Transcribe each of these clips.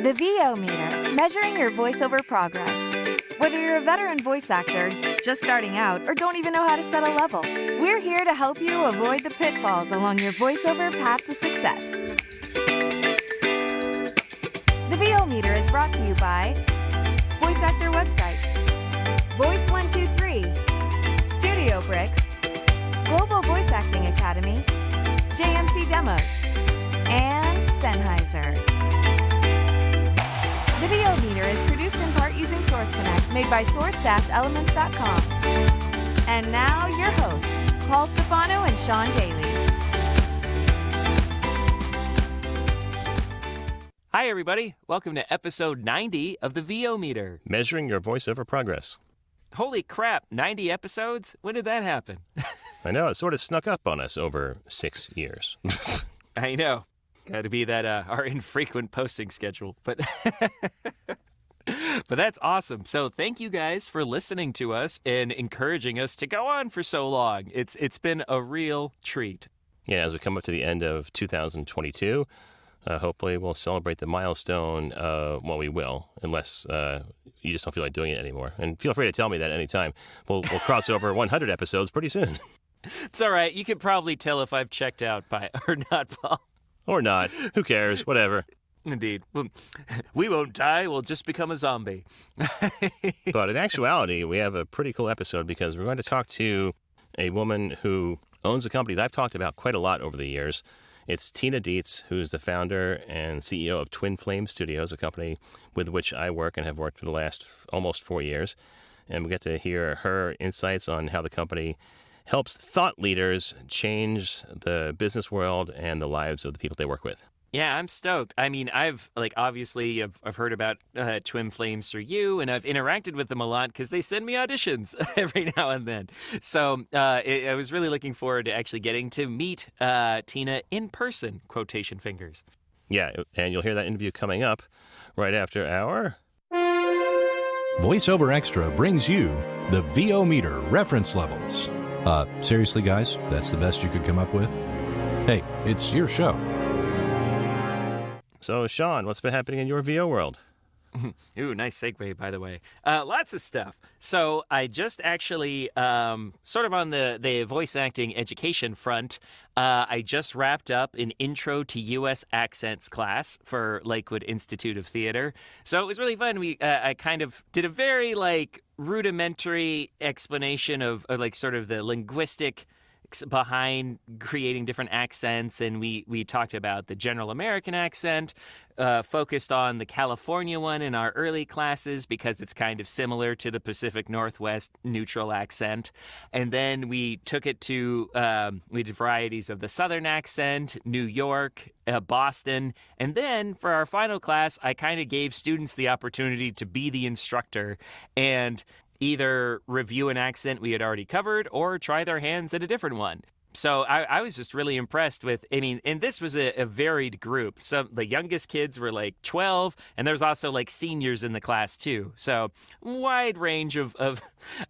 The VO Meter, measuring your voiceover progress. Whether you're a veteran voice actor, just starting out, or don't even know how to set a level, we're here to help you avoid the pitfalls along your voiceover path to success. The VO Meter is brought to you by Voice Actor Websites, Voice 123, Studio Bricks, Global Voice Acting Academy, JMC Demos, and Sennheiser. The VO Meter is produced in part using Source Connect, made by source-elements.com. And now, your hosts, Paul Stefano and Sean Daly. Hi, everybody. Welcome to episode 90 of the VO Meter. Measuring your voiceover progress. Holy crap, 90 episodes? When did that happen? I know, it sort of snuck up on us over 6 years. I know. Got to be that our infrequent posting schedule. But that's awesome. So thank you guys for listening to us and encouraging us to go on for so long. It's been a real treat. Yeah, as we come up to the end of 2022, hopefully we'll celebrate the milestone. Well, we will, unless you just don't feel like doing it anymore. And feel free to tell me that anytime. We'll cross over 100 episodes pretty soon. It's all right. You can probably tell if I've checked out by or not, Paul. Or not. Who cares? Whatever. Indeed. We won't die. We'll just become a zombie. But in actuality, we have a pretty cool episode because we're going to talk to a woman who owns a company that I've talked about quite a lot over the years. It's Tina Dietz, who is the founder and CEO of Twin Flame Studios, a company with which I work and have worked for the last almost 4 years. And we get to hear her insights on how the company helps thought leaders change the business world and the lives of the people they work with. Yeah, I'm stoked. I mean, I've heard about Twin Flames through you, and I've interacted with them a lot because they send me auditions every now and then. So I was really looking forward to actually getting to meet Tina in person, quotation fingers. Yeah, and you'll hear that interview coming up right after our... VoiceOver Extra brings you the VO Meter reference levels. Seriously, guys, that's the best you could come up with? Hey, it's your show. So, Sean, what's been happening in your VO world? Ooh, nice segue, by the way. Lots of stuff. So I just actually, sort of on the voice acting education front, I just wrapped up an Intro to U.S. Accents class for Lewitt Institute of Theater. So it was really fun. I kind of did a very, rudimentary explanation of sort of the linguistic behind creating different accents, and we talked about the general American accent, focused on the California one in our early classes because it's kind of similar to the Pacific Northwest neutral accent, and then we took it to we did varieties of the Southern accent, New York, Boston, and then for our final class I kind of gave students the opportunity to be the instructor and either review an accent we had already covered or try their hands at a different one. So I was just really impressed with, and this was a varied group. So the youngest kids were 12, and there's also seniors in the class too. So wide range of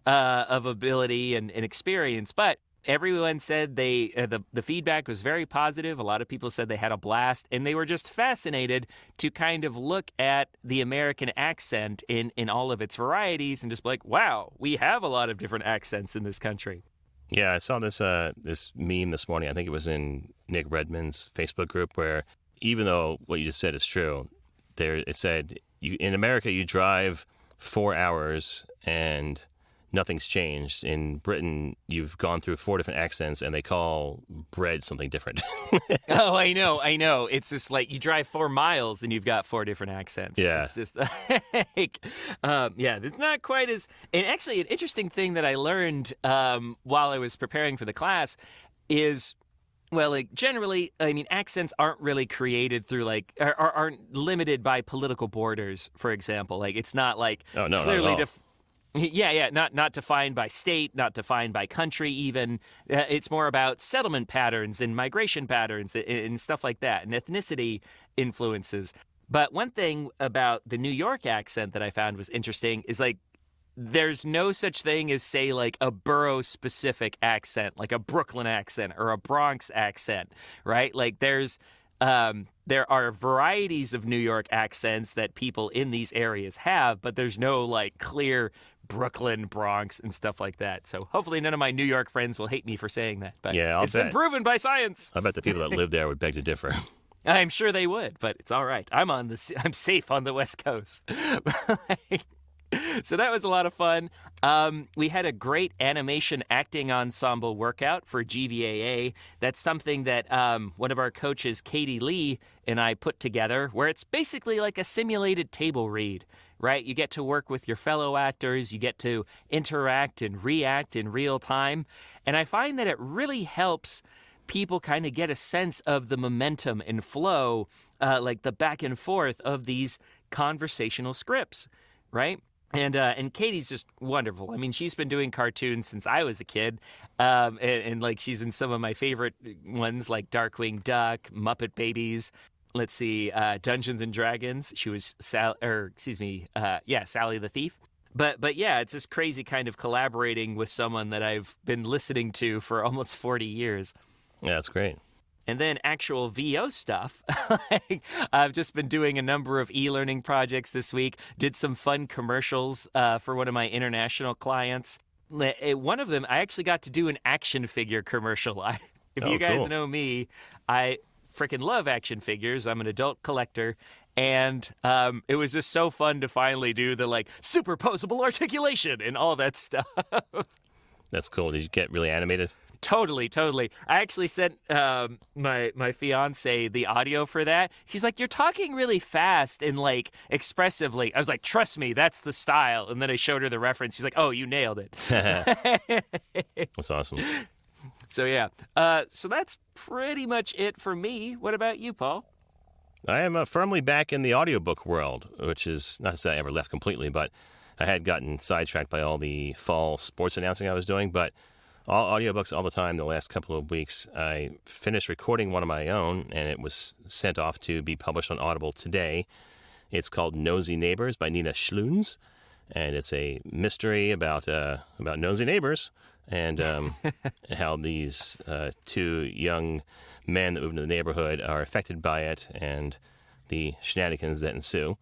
ability and experience, but everyone said the feedback was very positive. A lot of people said they had a blast, and they were just fascinated to kind of look at the American accent in all of its varieties and just be like, wow, we have a lot of different accents in this country. Yeah, I saw this meme this morning. I think it was in Nick Redmond's Facebook group where even though what you just said is true, it said, in America you drive 4 hours and nothing's changed. In Britain, you've gone through 4 different accents, and they call bread something different. Oh, I know. It's just you drive 4 miles, and you've got 4 different accents. Yeah. It's just it's not quite as... And actually, an interesting thing that I learned while I was preparing for the class is... Well, generally, accents aren't really created through, aren't limited by political borders, for example. It's not Oh, no, clearly... not at all. Yeah, not defined by state, not defined by country even. It's more about settlement patterns and migration patterns and stuff like that, and ethnicity influences. But one thing about the New York accent that I found was interesting is there's no such thing as, say, a borough-specific accent, like a Brooklyn accent or a Bronx accent, right? There's there are varieties of New York accents that people in these areas have, but there's no like clear Brooklyn, Bronx, and stuff like that. So hopefully none of my New York friends will hate me for saying that. But Yeah, I'll it's been bet. proven by science. I bet the people that live there would beg to differ. I'm sure they would, but it's all right. I'm safe on the West Coast. So that was a lot of fun. We had a great animation acting ensemble workout for GVAA. That's something that one of our coaches, Katie Lee, and I put together, where it's basically like a simulated table read, right? You get to work with your fellow actors. You get to interact and react in real time. And I find that it really helps people kind of get a sense of the momentum and flow, like the back and forth of these conversational scripts, right? And Katie's just wonderful. I mean, she's been doing cartoons since I was a kid, and like she's in some of my favorite ones like Darkwing Duck, Muppet Babies. Let's see, Dungeons and Dragons. She was Sally the Thief. But yeah, it's this crazy kind of collaborating with someone that I've been listening to for almost 40 years. Yeah, that's great. And then actual VO stuff. I've just been doing a number of e-learning projects this week. Did some fun commercials for one of my international clients. One of them, I actually got to do an action figure commercial. If you guys cool. know me, I freaking love action figures. I'm an adult collector. And it was just so fun to finally do the like superposable articulation and all that stuff. That's cool. Did you get really animated? Totally. I actually sent my fiance the audio for that. She's like, "You're talking really fast and like expressively." I was like, "Trust me, that's the style." And then I showed her the reference. She's like, "Oh, you nailed it." That's awesome. So yeah. So that's pretty much it for me. What about you, Paul? I am firmly back in the audiobook world, which is not to say I ever left completely, but I had gotten sidetracked by all the fall sports announcing I was doing, but all audiobooks all the time the last couple of weeks. I finished recording one of my own, and it was sent off to be published on Audible today. It's called Nosy Neighbors by Nina Schloons, and it's a mystery about nosy neighbors and how these two young men that move into the neighborhood are affected by it and the shenanigans that ensue.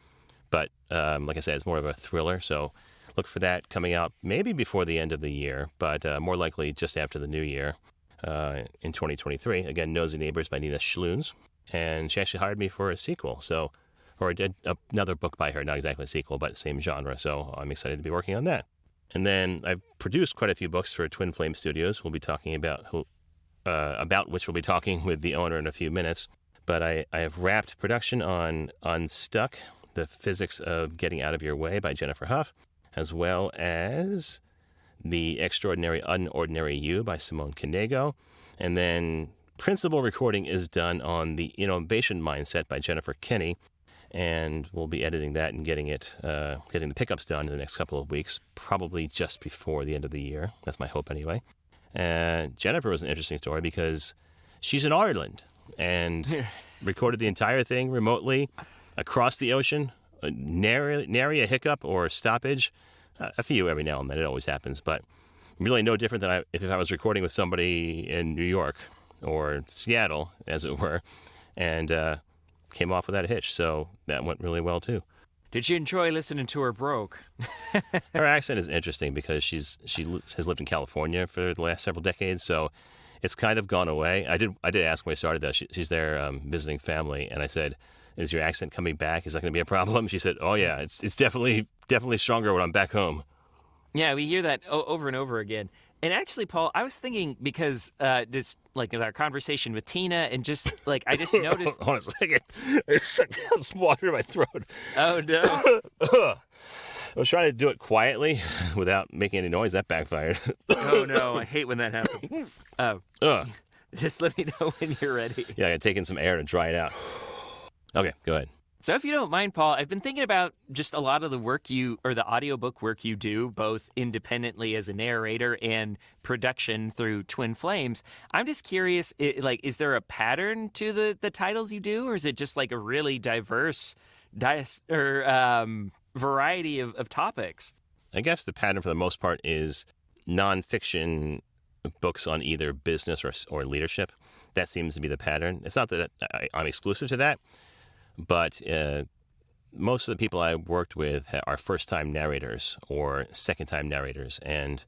But like I said, it's more of a thriller, so look for that coming out maybe before the end of the year, but more likely just after the new year in 2023. Again, Nosy Neighbors by Nina Schloons. And she actually hired me for a sequel. Or I did another book by her, not exactly a sequel, but same genre. So I'm excited to be working on that. And then I've produced quite a few books for Twin Flame Studios. We'll be talking about which we'll be talking with the owner in a few minutes. But I have wrapped production on Unstuck, The Physics of Getting Out of Your Way by Jennifer Huff, as well as The Extraordinary Unordinary You by Simone Canego. And then principal recording is done on The Innovation Mindset by Jennifer Kinney. And we'll be editing that and getting the pickups done in the next couple of weeks, probably just before the end of the year. That's my hope anyway. And Jennifer was an interesting story because she's in Ireland and recorded the entire thing remotely across the ocean. Nary a hiccup or stoppage. A few every now and then. It always happens, but really no different than if I was recording with somebody in New York or Seattle, as it were, and came off without a hitch. So that went really well, too. Did you enjoy listening to her broke? Her accent is interesting because she has lived in California for the last several decades, so it's kind of gone away. I did ask when I started that. She's there visiting family, and I said, "Is your accent coming back? Is that going to be a problem?" She said, "Oh yeah, it's definitely stronger when I'm back home." Yeah, we hear that over and over again. And actually, Paul, I was thinking because this, like, in our conversation with Tina, and just like I just noticed. Hold on a second. There's some water in my throat. Oh no! I was trying to do it quietly without making any noise. That backfired. Oh no! I hate when that happens. Oh, just let me know when you're ready. Yeah, I got to take in some air to dry it out. Okay, go ahead. So if you don't mind, Paul, I've been thinking about just a lot of the work the audiobook work you do, both independently as a narrator and production through Twin Flames. I'm just curious, is there a pattern to the titles you do, or is it just like a really diverse variety of topics? I guess the pattern for the most part is nonfiction books on either business or leadership. that seems to be the pattern. It's not that I'm exclusive to that, but most of the people I worked with are first-time narrators or second-time narrators, and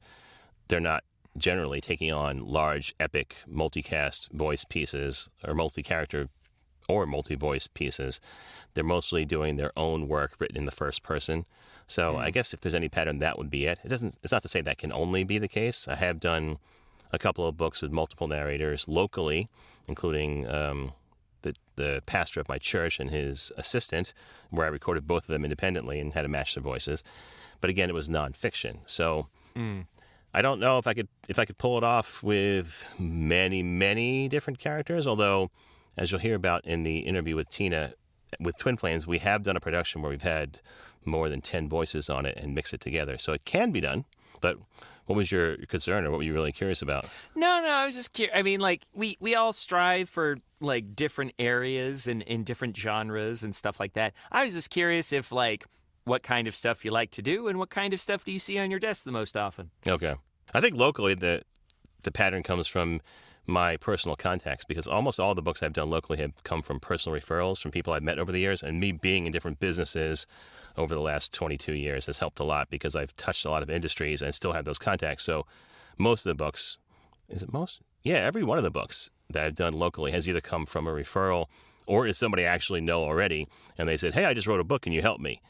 they're not generally taking on large, epic, multicast voice pieces or multi-character or multi-voice pieces. They're mostly doing their own work written in the first person. So I guess if there's any pattern, that would be it. It's not to say that can only be the case. I have done a couple of books with multiple narrators locally, including the pastor of my church and his assistant, where I recorded both of them independently and had to match their voices. But again, it was nonfiction. So I don't know if I could pull it off with many different characters, although, as you'll hear about in the interview with Tina, with Twin Flames, we have done a production where we've had more than 10 voices on it and mix it together. So it can be done, but what was your concern, or what were you really curious about? No, I was just curious. I mean, like, we all strive for, like, different areas and in different genres and stuff like that. I was just curious if, like, what kind of stuff you like to do and what kind of stuff do you see on your desk the most often? Okay. I think locally the pattern comes from my personal contacts, because almost all the books I've done locally have come from personal referrals from people I've met over the years, and me being in different businesses over the last 22 years has helped a lot because I've touched a lot of industries and still have those contacts. So most of the books, is it most? Yeah, every one of the books that I've done locally has either come from a referral or is somebody I actually know already, and they said, hey, I just wrote a book, can you help me?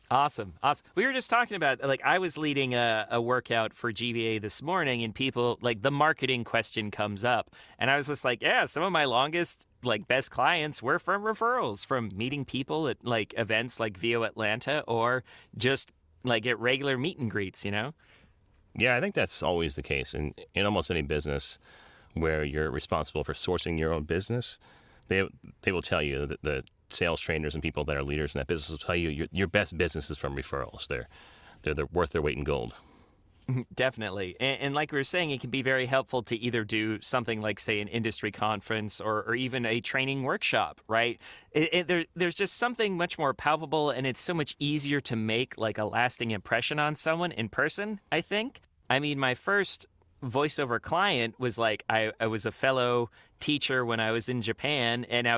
Awesome. We were just talking about, like, I was leading a workout for GVA this morning, and people, like, the marketing question comes up. And I was just like, yeah, some of my longest, like, best clients were from referrals, from meeting people at, like, events like VO Atlanta or just, like, at regular meet and greets, you know? Yeah, I think that's always the case. In almost any business where you're responsible for sourcing your own business, they will tell you that the sales trainers and people that are leaders in that business will tell you your best business is from referrals. They're worth their weight in gold. Definitely. And like we were saying, it can be very helpful to either do something like, say, an industry conference or even a training workshop, right? There's just something much more palpable, and it's so much easier to make, like, a lasting impression on someone in person, I think. I mean, my first voiceover client was like, I was a fellow teacher when I was in Japan, and I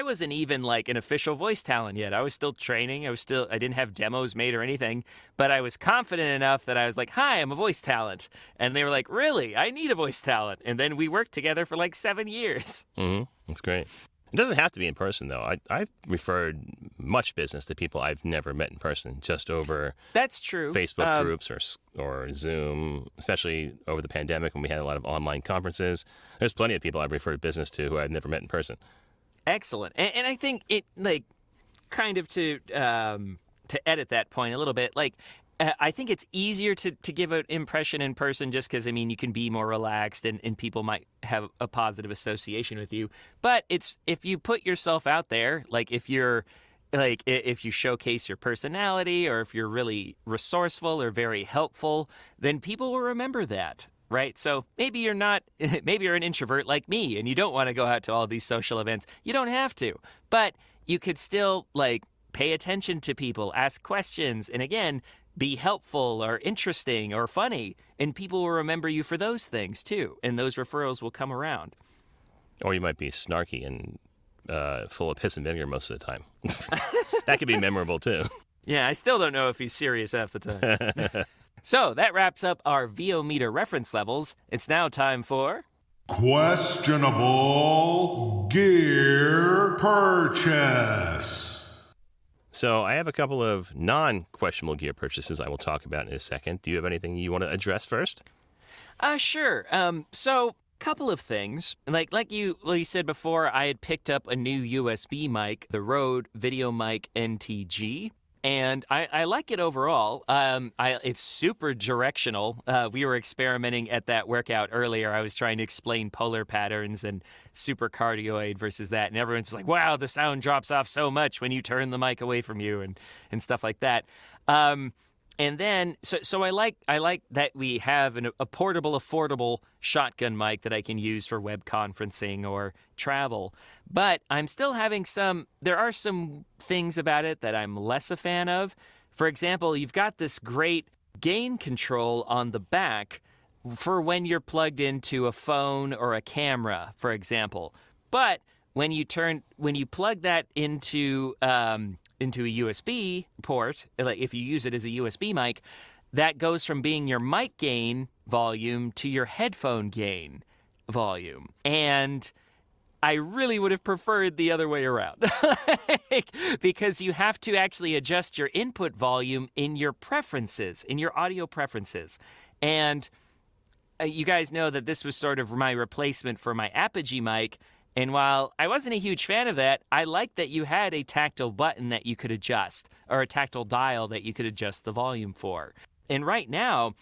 wasn't even like an official voice talent yet. I was still training. I didn't have demos made or anything, but I was confident enough that I was like, hi, I'm a voice talent. And they were like, really? I need a voice talent. And then we worked together for like 7 years. Mm-hmm. That's great. It doesn't have to be in person, though. I've referred much business to people I've never met in person, just over That's true. Facebook groups or Zoom, especially over the pandemic when we had a lot of online conferences. There's plenty of people I've referred business to who I've never met in person. Excellent. And I think it, like, kind of to edit that point a little bit, like, I think it's easier to give an impression in person just because, I mean, you can be more relaxed and people might have a positive association with you. But if you put yourself out there, like if you showcase your personality or if you're really resourceful or very helpful, then people will remember that. Right. So maybe you're an introvert like me and you don't want to go out to all these social events. You don't have to. But you could still, like, pay attention to people, ask questions, and again, be helpful or interesting or funny, and people will remember you for those things too, and those referrals will come around. Or you might be snarky and full of piss and vinegar most of the time. That could be memorable too. Yeah, I still don't know if he's serious half the time. So that wraps up our VO meter reference levels. It's now time for questionable gear purchase. So I have a couple of non-questionable gear purchases I will talk about in a second. Do you have anything you want to address first? Sure. So couple of things. Like you said before, I had picked up a new USB mic, the Rode VideoMic NTG. And I like it overall. It's super directional. We were experimenting at that workout earlier. I was trying to explain polar patterns and supercardioid versus that. And everyone's like, wow, the sound drops off so much when you turn the mic away from you and stuff like that. And then, so I like that we have a portable, affordable shotgun mic that I can use for web conferencing or travel. But I'm still having there are some things about it that I'm less a fan of. For example, you've got this great gain control on the back, for when you're plugged into a phone or a camera, for example. But when you plug that into a USB port, like if you use it as a USB mic, that goes from being your mic gain volume to your headphone gain volume. And I really would have preferred the other way around because you have to actually adjust your input volume in your preferences, in your audio preferences. And you guys know that this was sort of my replacement for my Apogee mic. And while I wasn't a huge fan of that, I liked that you had a tactile button that you could adjust, or a tactile dial that you could adjust the volume for. And right now,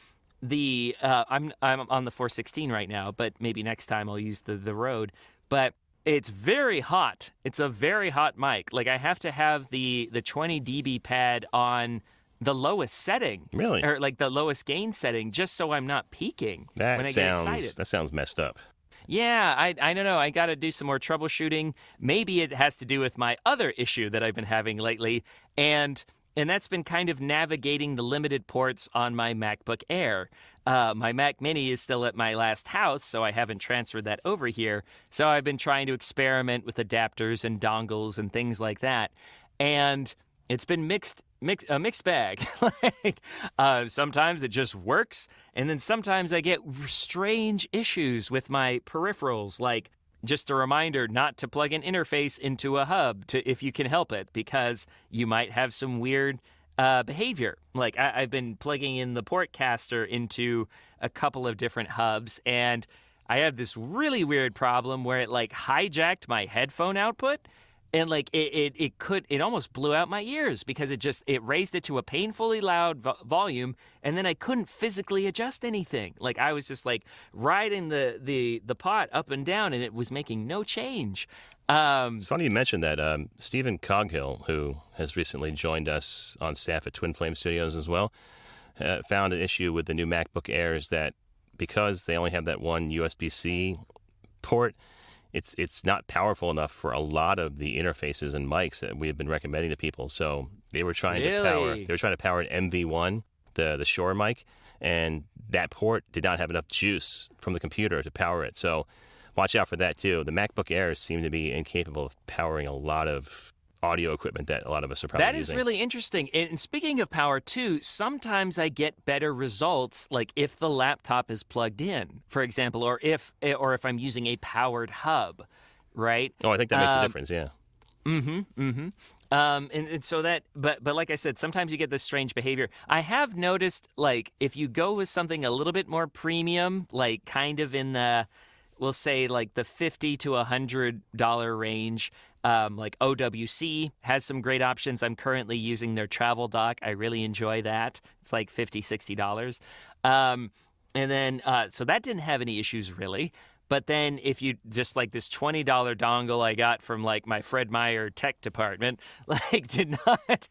I'm on the 416 right now, but maybe next time I'll use the Rode. But it's very hot. It's a very hot mic. Like I have to have the 20 dB pad on the lowest setting. Really? Or like the lowest gain setting, just so I'm not peaking when I get excited. That sounds messed up. Yeah, I don't know. I got to do some more troubleshooting. Maybe it has to do with my other issue that I've been having lately, and that's been kind of navigating the limited ports on my MacBook Air. My Mac Mini is still at my last house, so I haven't transferred that over here. So I've been trying to experiment with adapters and dongles and things like that. And it's been a mixed bag. Sometimes it just works, and then sometimes I get strange issues with my peripherals, like just a reminder not to plug an interface into a hub if you can help it, because you might have some weird behavior. Like I've been plugging in the Portcaster into a couple of different hubs, and I have this really weird problem where it like hijacked my headphone output. And like it almost blew out my ears because it raised it to a painfully loud volume, and then I couldn't physically adjust anything. Like I was just like riding the pot up and down, and it was making no change. It's funny you mentioned that. Stephen Coghill, who has recently joined us on staff at Twin Flame Studios as well, found an issue with the new MacBook Airs that because they only have that one USB-C port, it's not powerful enough for a lot of the interfaces and mics that we have been recommending to people. So they were trying to power an MV1, the Shure mic, and that port did not have enough juice from the computer to power it. So watch out for that too. The MacBook Airs seem to be incapable of powering a lot of audio equipment that a lot of us are probably using. That is really interesting. And speaking of power too, sometimes I get better results like if the laptop is plugged in, for example, or if I'm using a powered hub, right? Oh, I think that makes a difference, yeah. And so that, but like I said, sometimes you get this strange behavior. I have noticed, like, if you go with something a little bit more premium, like kind of in the, we'll say like the $50 to $100 range, like OWC has some great options. I'm currently using their travel dock. I really enjoy that. It's like $50, $60. And then, so that didn't have any issues really. But then if you just like this $20 dongle I got from like my Fred Meyer tech department, like did not,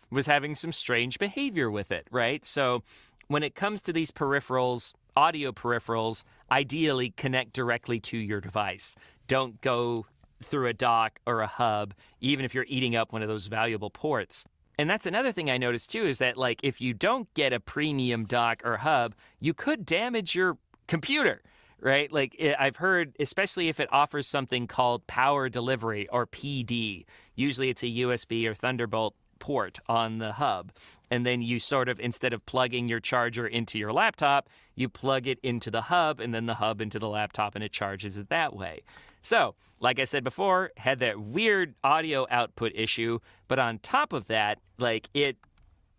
was having some strange behavior with it, right? So when it comes to these peripherals, audio peripherals, ideally connect directly to your device. Don't go through a dock or a hub, even if you're eating up one of those valuable ports. And that's another thing I noticed too, is that like if you don't get a premium dock or hub, you could damage your computer, right? Like I've heard, especially if it offers something called power delivery or PD. Usually it's a USB or Thunderbolt port on the hub. And then you sort of, instead of plugging your charger into your laptop, you plug it into the hub and then the hub into the laptop and it charges it that way. So, like I said before, had that weird audio output issue, but on top of that, like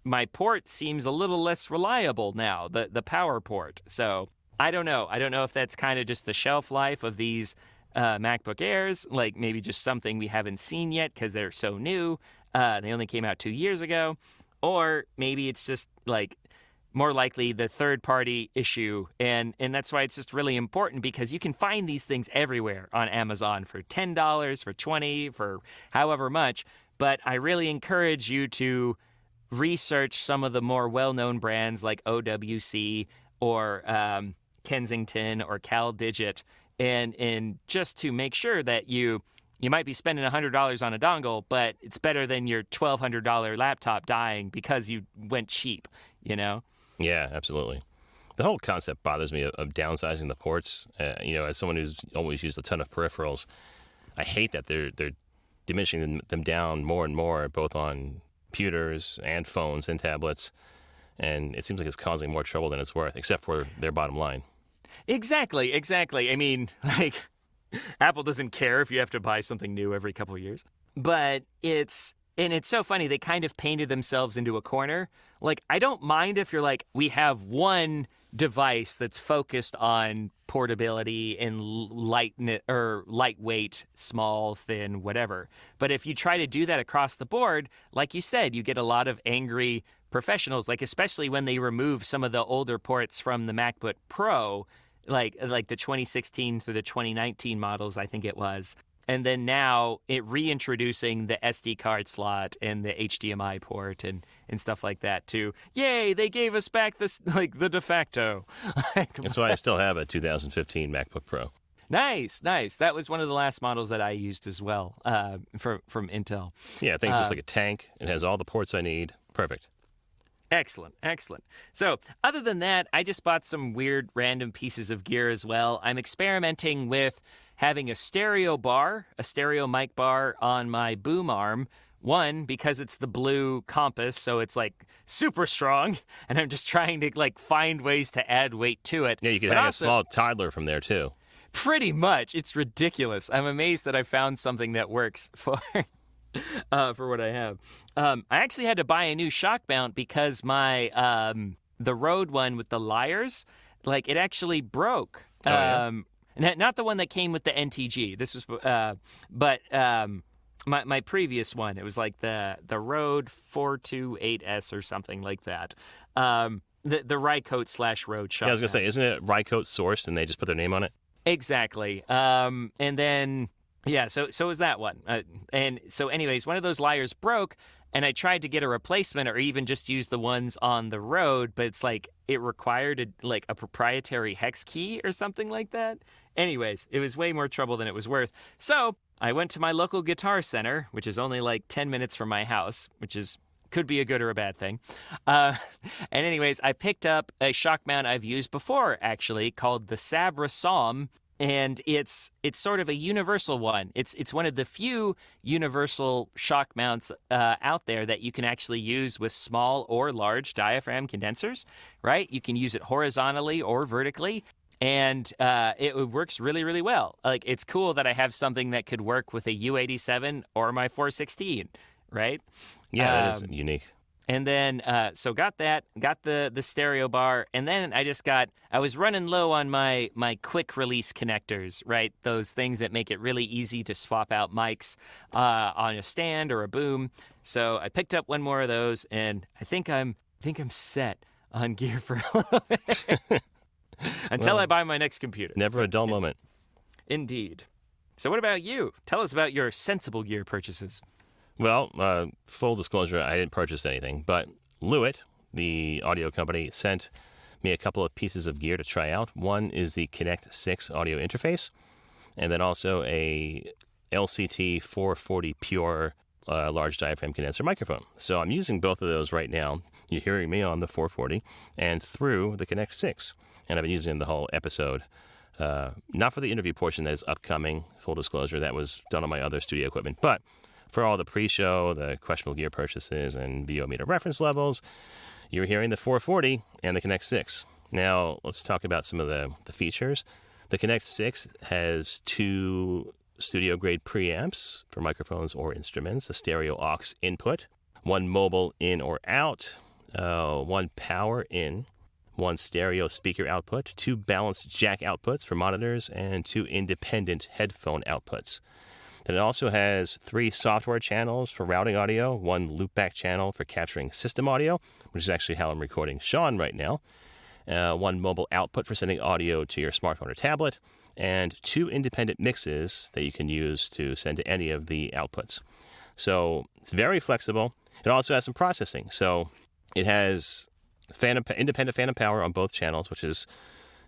my port seems a little less reliable now, the power port. So I don't know. I don't know if that's kind of just the shelf life of these MacBook Airs, like maybe just something we haven't seen yet because they're so new. They only came out 2 years ago. Or maybe it's just like more likely the third-party issue, and that's why it's just really important because you can find these things everywhere on Amazon for $10, for $20, for however much. But I really encourage you to research some of the more well-known brands like OWC or Kensington or CalDigit, and just to make sure that you might be spending $100 on a dongle, but it's better than your $1,200 laptop dying because you went cheap, you know? Yeah, absolutely. The whole concept bothers me of downsizing the ports. As someone who's always used a ton of peripherals, I hate that they're diminishing them down more and more, both on computers and phones and tablets. And it seems like it's causing more trouble than it's worth, except for their bottom line. Exactly. I mean, Apple doesn't care if you have to buy something new every couple of years. But it's so funny. They kind of painted themselves into a corner. I don't mind if you're we have one device that's focused on portability and lightweight, small, thin, whatever. But if you try to do that across the board, like you said, you get a lot of angry professionals, especially when they remove some of the older ports from the MacBook Pro, like the 2016 through the 2019 models, I think it was. And then now it reintroducing the SD card slot and the HDMI port and stuff like that too. Yay, they gave us back this the de facto. That's why I still have a 2015 MacBook Pro. Nice. That was one of the last models that I used as well from Intel. Yeah, thing's just like a tank. It has all the ports I need. Perfect. Excellent. So other than that, I just bought some weird random pieces of gear as well. I'm experimenting with having a stereo mic bar on my boom arm. One, because it's the blue Compass, so it's super strong, and I'm just trying to find ways to add weight to it. Yeah, you can hang a small toddler from there too. Pretty much. It's ridiculous. I'm amazed that I found something that works for what I have. I actually had to buy a new shock mount because my the Rode one with the Lyres, it actually broke. Oh, yeah? Not the one that came with the NTG. This was, but my previous one. It was the Rode 428S or something like that. The Rycote / Rode shock. Yeah, I was gonna say, isn't it Rycote sourced and they just put their name on it? Exactly. And then. Yeah, so was that one. And so anyways, one of those Lyres broke, and I tried to get a replacement or even just use the ones on the Rode, but it's it required a proprietary hex key or something like that. Anyways, it was way more trouble than it was worth. So I went to my local Guitar Center, which is only 10 minutes from my house, which could be a good or a bad thing. And anyways, I picked up a shock mount I've used before, actually, called the Sabre Psalm. And it's sort of a universal one. It's one of the few universal shock mounts out there that you can actually use with small or large diaphragm condensers, right? You can use it horizontally or vertically, and it works really, really well. It's cool that I have something that could work with a U87 or my 416, right? Yeah, that is unique. And then, so got the stereo bar, and then I was running low on my quick release connectors, right? Those things that make it really easy to swap out mics on a stand or a boom. So I picked up one more of those, and I think I'm set on gear for a little bit until I buy my next computer. Never a dull moment. Indeed. So what about you? Tell us about your sensible gear purchases. Well, full disclosure, I didn't purchase anything, but Lewitt, the audio company, sent me a couple of pieces of gear to try out. One is the Connect 6 audio interface, and then also a LCT 440 Pure large diaphragm condenser microphone. So I'm using both of those right now. You're hearing me on the 440 and through the Connect 6, and I've been using them the whole episode. Not for the interview portion that is upcoming, full disclosure, that was done on my other studio equipment, but for all the pre-show, the questionable gear purchases, and VO meter reference levels, you're hearing the 440 and the Connect 6. Now, let's talk about some of the features. The Connect 6 has 2 studio-grade preamps for microphones or instruments, a stereo aux input, 1 mobile in or out, 1 power in, 1 stereo speaker output, 2 balanced jack outputs for monitors, and 2 independent headphone outputs. Then it also has 3 software channels for routing audio, 1 loopback channel for capturing system audio, which is actually how I'm recording Sean right now, 1 mobile output for sending audio to your smartphone or tablet, and 2 independent mixes that you can use to send to any of the outputs. So it's very flexible. It also has some processing. So it has independent phantom power on both channels, which is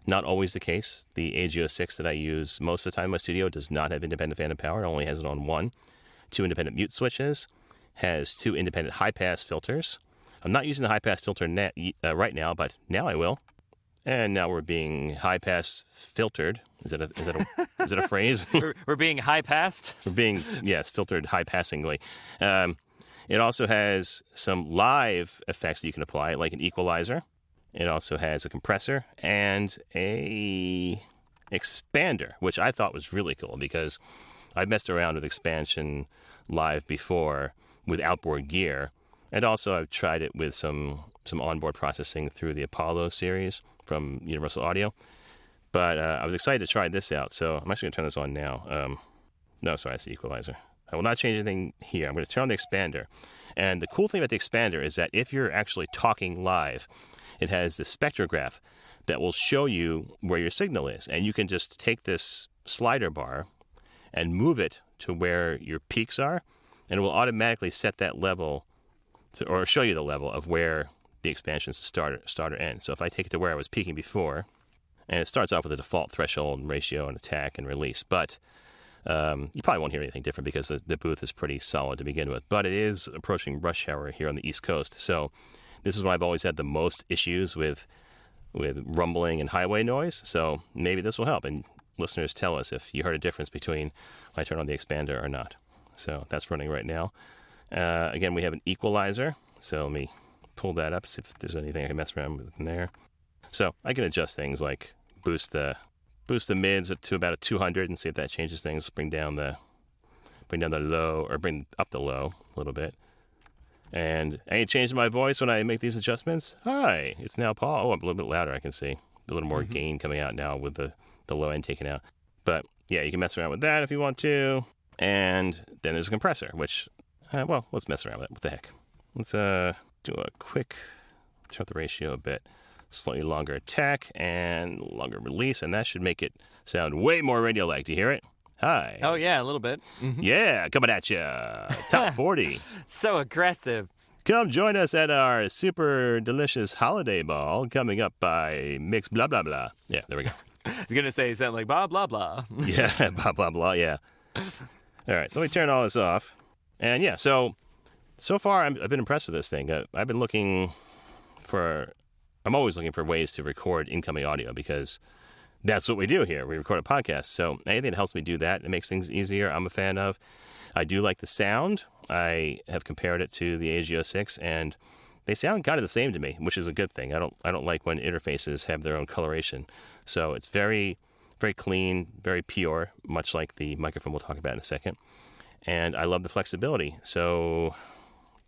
not always the case. The AGO 6 that I use most of the time in my studio does not have independent phantom power. It only has it on 1. 2 independent mute switches. Has 2 independent high-pass filters. I'm not using the high-pass filter right now, but now I will. And now we're being high pass filtered. Is that a phrase? We're being high passed. We're being, yes, filtered high passingly. It also has some live effects that you can apply, like an equalizer. It also has a compressor and a expander, which I thought was really cool because I've messed around with expansion live before with outboard gear. And also I've tried it with some onboard processing through the Apollo series from Universal Audio. But I was excited to try this out, so I'm actually going to turn this on now. No, sorry, that's the equalizer. I will not change anything here. I'm going to turn on the expander. And the cool thing about the expander is that if you're actually talking live, it has the spectrograph that will show you where your signal is. And you can just take this slider bar and move it to where your peaks are, and it will automatically set that level or show you the level of where the expansion's start or end. So if I take it to where I was peaking before, and it starts off with a default threshold and ratio and attack and release, but you probably won't hear anything different because the booth is pretty solid to begin with. But it is approaching rush hour here on the East Coast, so this is when I've always had the most issues with rumbling and highway noise. So maybe this will help. And listeners, tell us if you heard a difference between when I turn on the expander or not. So that's running right now. Again, we have an equalizer. So let me pull that up, see if there's anything I can mess around with in there. So I can adjust things like boost the mids to about a 200 and see if that changes things. Bring down the low, or bring up the low a little bit. And any change in my voice when I make these adjustments? Hi, it's now Paul. Oh, I'm a little bit louder, I can see. A little more gain coming out now with the low end taken out. But yeah, you can mess around with that if you want to. And then there's a compressor, which, let's mess around with it. What the heck? Let's do a quick, turn up the ratio a bit. Slightly longer attack and longer release, and that should make it sound way more radio-like. Do you hear it? Hi. Oh, yeah, a little bit. Mm-hmm. Yeah, coming at you. Top 40. So aggressive. Come join us at our super delicious holiday ball coming up by Mix Blah Blah Blah. Yeah, there we go. I was going to say something like blah, blah, blah. Yeah, blah, blah, blah, yeah. All right, so let me turn all this off. And yeah, so far I've been impressed with this thing. I've been I'm always looking for ways to record incoming audio because that's what we do here. We record a podcast. So anything that helps me do that, it makes things easier, I'm a fan of. I do like the sound. I have compared it to the AGO 6, and they sound kind of the same to me, which is a good thing. I don't like when interfaces have their own coloration. So it's very, very clean, very pure, much like the microphone we'll talk about in a second. And I love the flexibility. So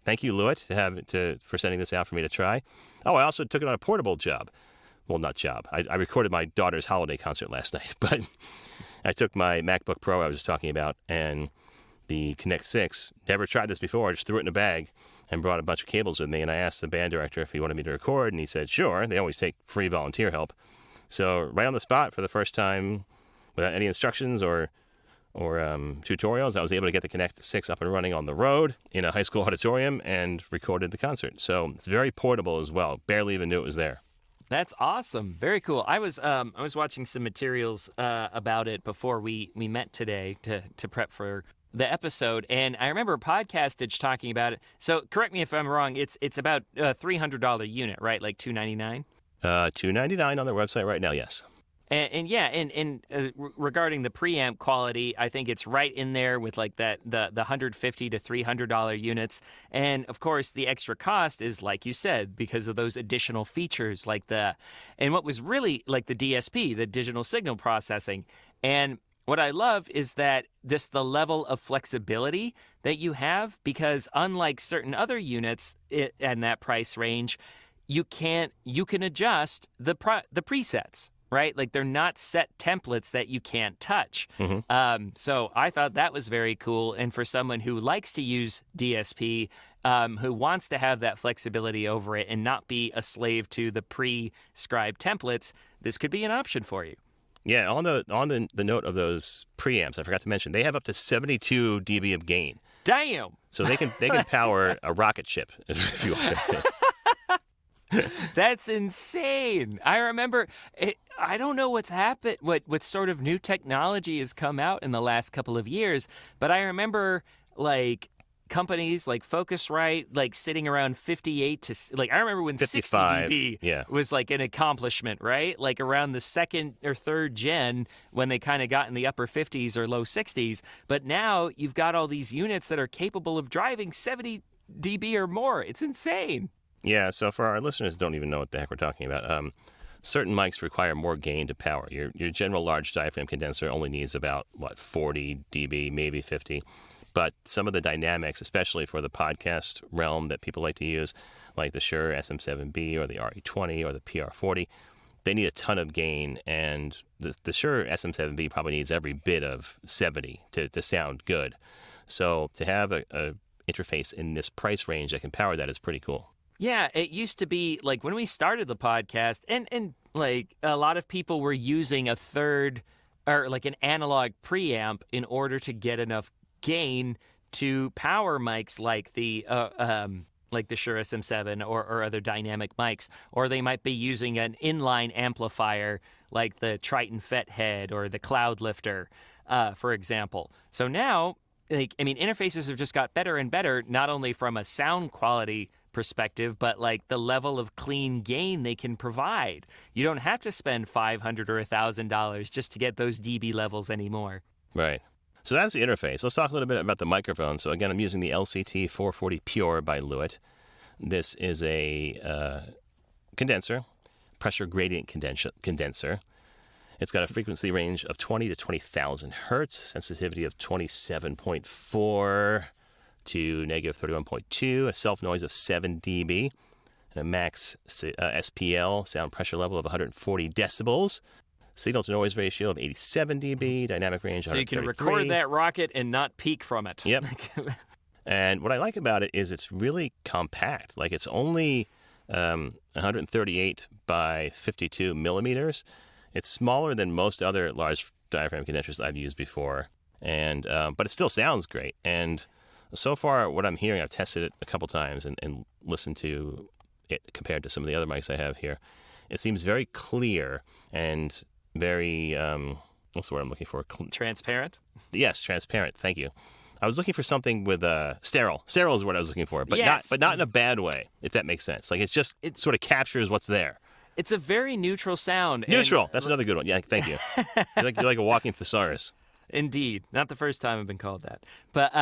thank you, Lewitt, for sending this out for me to try. Oh, I also took it on a portable job. Well, not job. I recorded my daughter's holiday concert last night, but I took my MacBook Pro I was just talking about and the Connect 6. Never tried this before. I just threw it in a bag and brought a bunch of cables with me, and I asked the band director if he wanted me to record, and he said, sure. They always take free volunteer help. So right on the spot for the first time, without any instructions or tutorials, I was able to get the Connect 6 up and running on the road in a high school auditorium and recorded the concert. So it's very portable as well. Barely even knew it was there. That's awesome. Very cool. I was watching some materials about it before we met today to prep for the episode, and I remember Podcastage talking about it. So correct me if I'm wrong. It's about a $300 unit, right? Like $299. $299 on their website right now. Yes. And regarding the preamp quality, I think it's right in there with like the $150 to $300 units. And of course, the extra cost is, like you said, because of those additional features and what was really like the DSP, the digital signal processing. And what I love is that just the level of flexibility that you have, because unlike certain other units in that price range, you can adjust the presets. Right? Like they're not set templates that you can't touch. Mm-hmm. So I thought that was very cool. And for someone who likes to use DSP, who wants to have that flexibility over it and not be a slave to the prescribed templates, this could be an option for you. Yeah, on the note of those preamps, I forgot to mention, they have up to 72 dB of gain. Damn! So they can power a rocket ship if you want to. That's insane. I remember, I don't know what's happened, what sort of new technology has come out in the last couple of years, but I remember like companies like Focusrite, like sitting around 58 to like I remember when 60 dB was like an accomplishment, right? Like around the second or third gen when they kind of got in the upper 50s or low 60s. But now you've got all these units that are capable of driving 70 dB or more. It's insane. Yeah, so for our listeners who don't even know what the heck we're talking about, certain mics require more gain to power. Your general large diaphragm condenser only needs about, 40 dB, maybe 50. But some of the dynamics, especially for the podcast realm that people like to use, like the Shure SM7B or the RE20 or the PR40, they need a ton of gain. And the Shure SM7B probably needs every bit of 70 to sound good. So to have a interface in this price range that can power that is pretty cool. Yeah, it used to be like when we started the podcast and like a lot of people were using a third or like an analog preamp in order to get enough gain to power mics like the Shure SM7 or other dynamic mics, or they might be using an inline amplifier like the Triton Fethead or the Cloud Lifter, for example. So now, interfaces have just got better and better, not only from a sound quality perspective, but like the level of clean gain they can provide. You don't have to spend $500 or $1,000 just to get those dB levels anymore. Right. So that's the interface. Let's talk a little bit about the microphone. So again, I'm using the LCT 440 Pure by Lewitt. This is a condenser, pressure gradient condenser. It's got a frequency range of 20 to 20,000 hertz, sensitivity of 27.4 to negative 31.2, a self noise of 7 dB, and a max SPL, sound pressure level of 140 decibels. Signal to noise ratio of 87 dB, dynamic range 133. So you can record that rocket and not peak from it. Yep. And what I like about it is it's really compact. Like it's only 138 by 52 millimeters. It's smaller than most other large diaphragm condensers I've used before, and but it still sounds great. And so far, what I'm hearing, I've tested it a couple times and listened to it compared to some of the other mics I have here. It seems very clear and very, what's the word I'm looking for? Transparent? Yes, transparent. Thank you. I was looking for something with sterile. Sterile is what I was looking for, but yes. not in a bad way, if that makes sense. Like it sort of captures what's there. It's a very neutral sound. Neutral. That's another good one. Yeah, thank you. You're like a walking thesaurus. Indeed. Not the first time I've been called that. But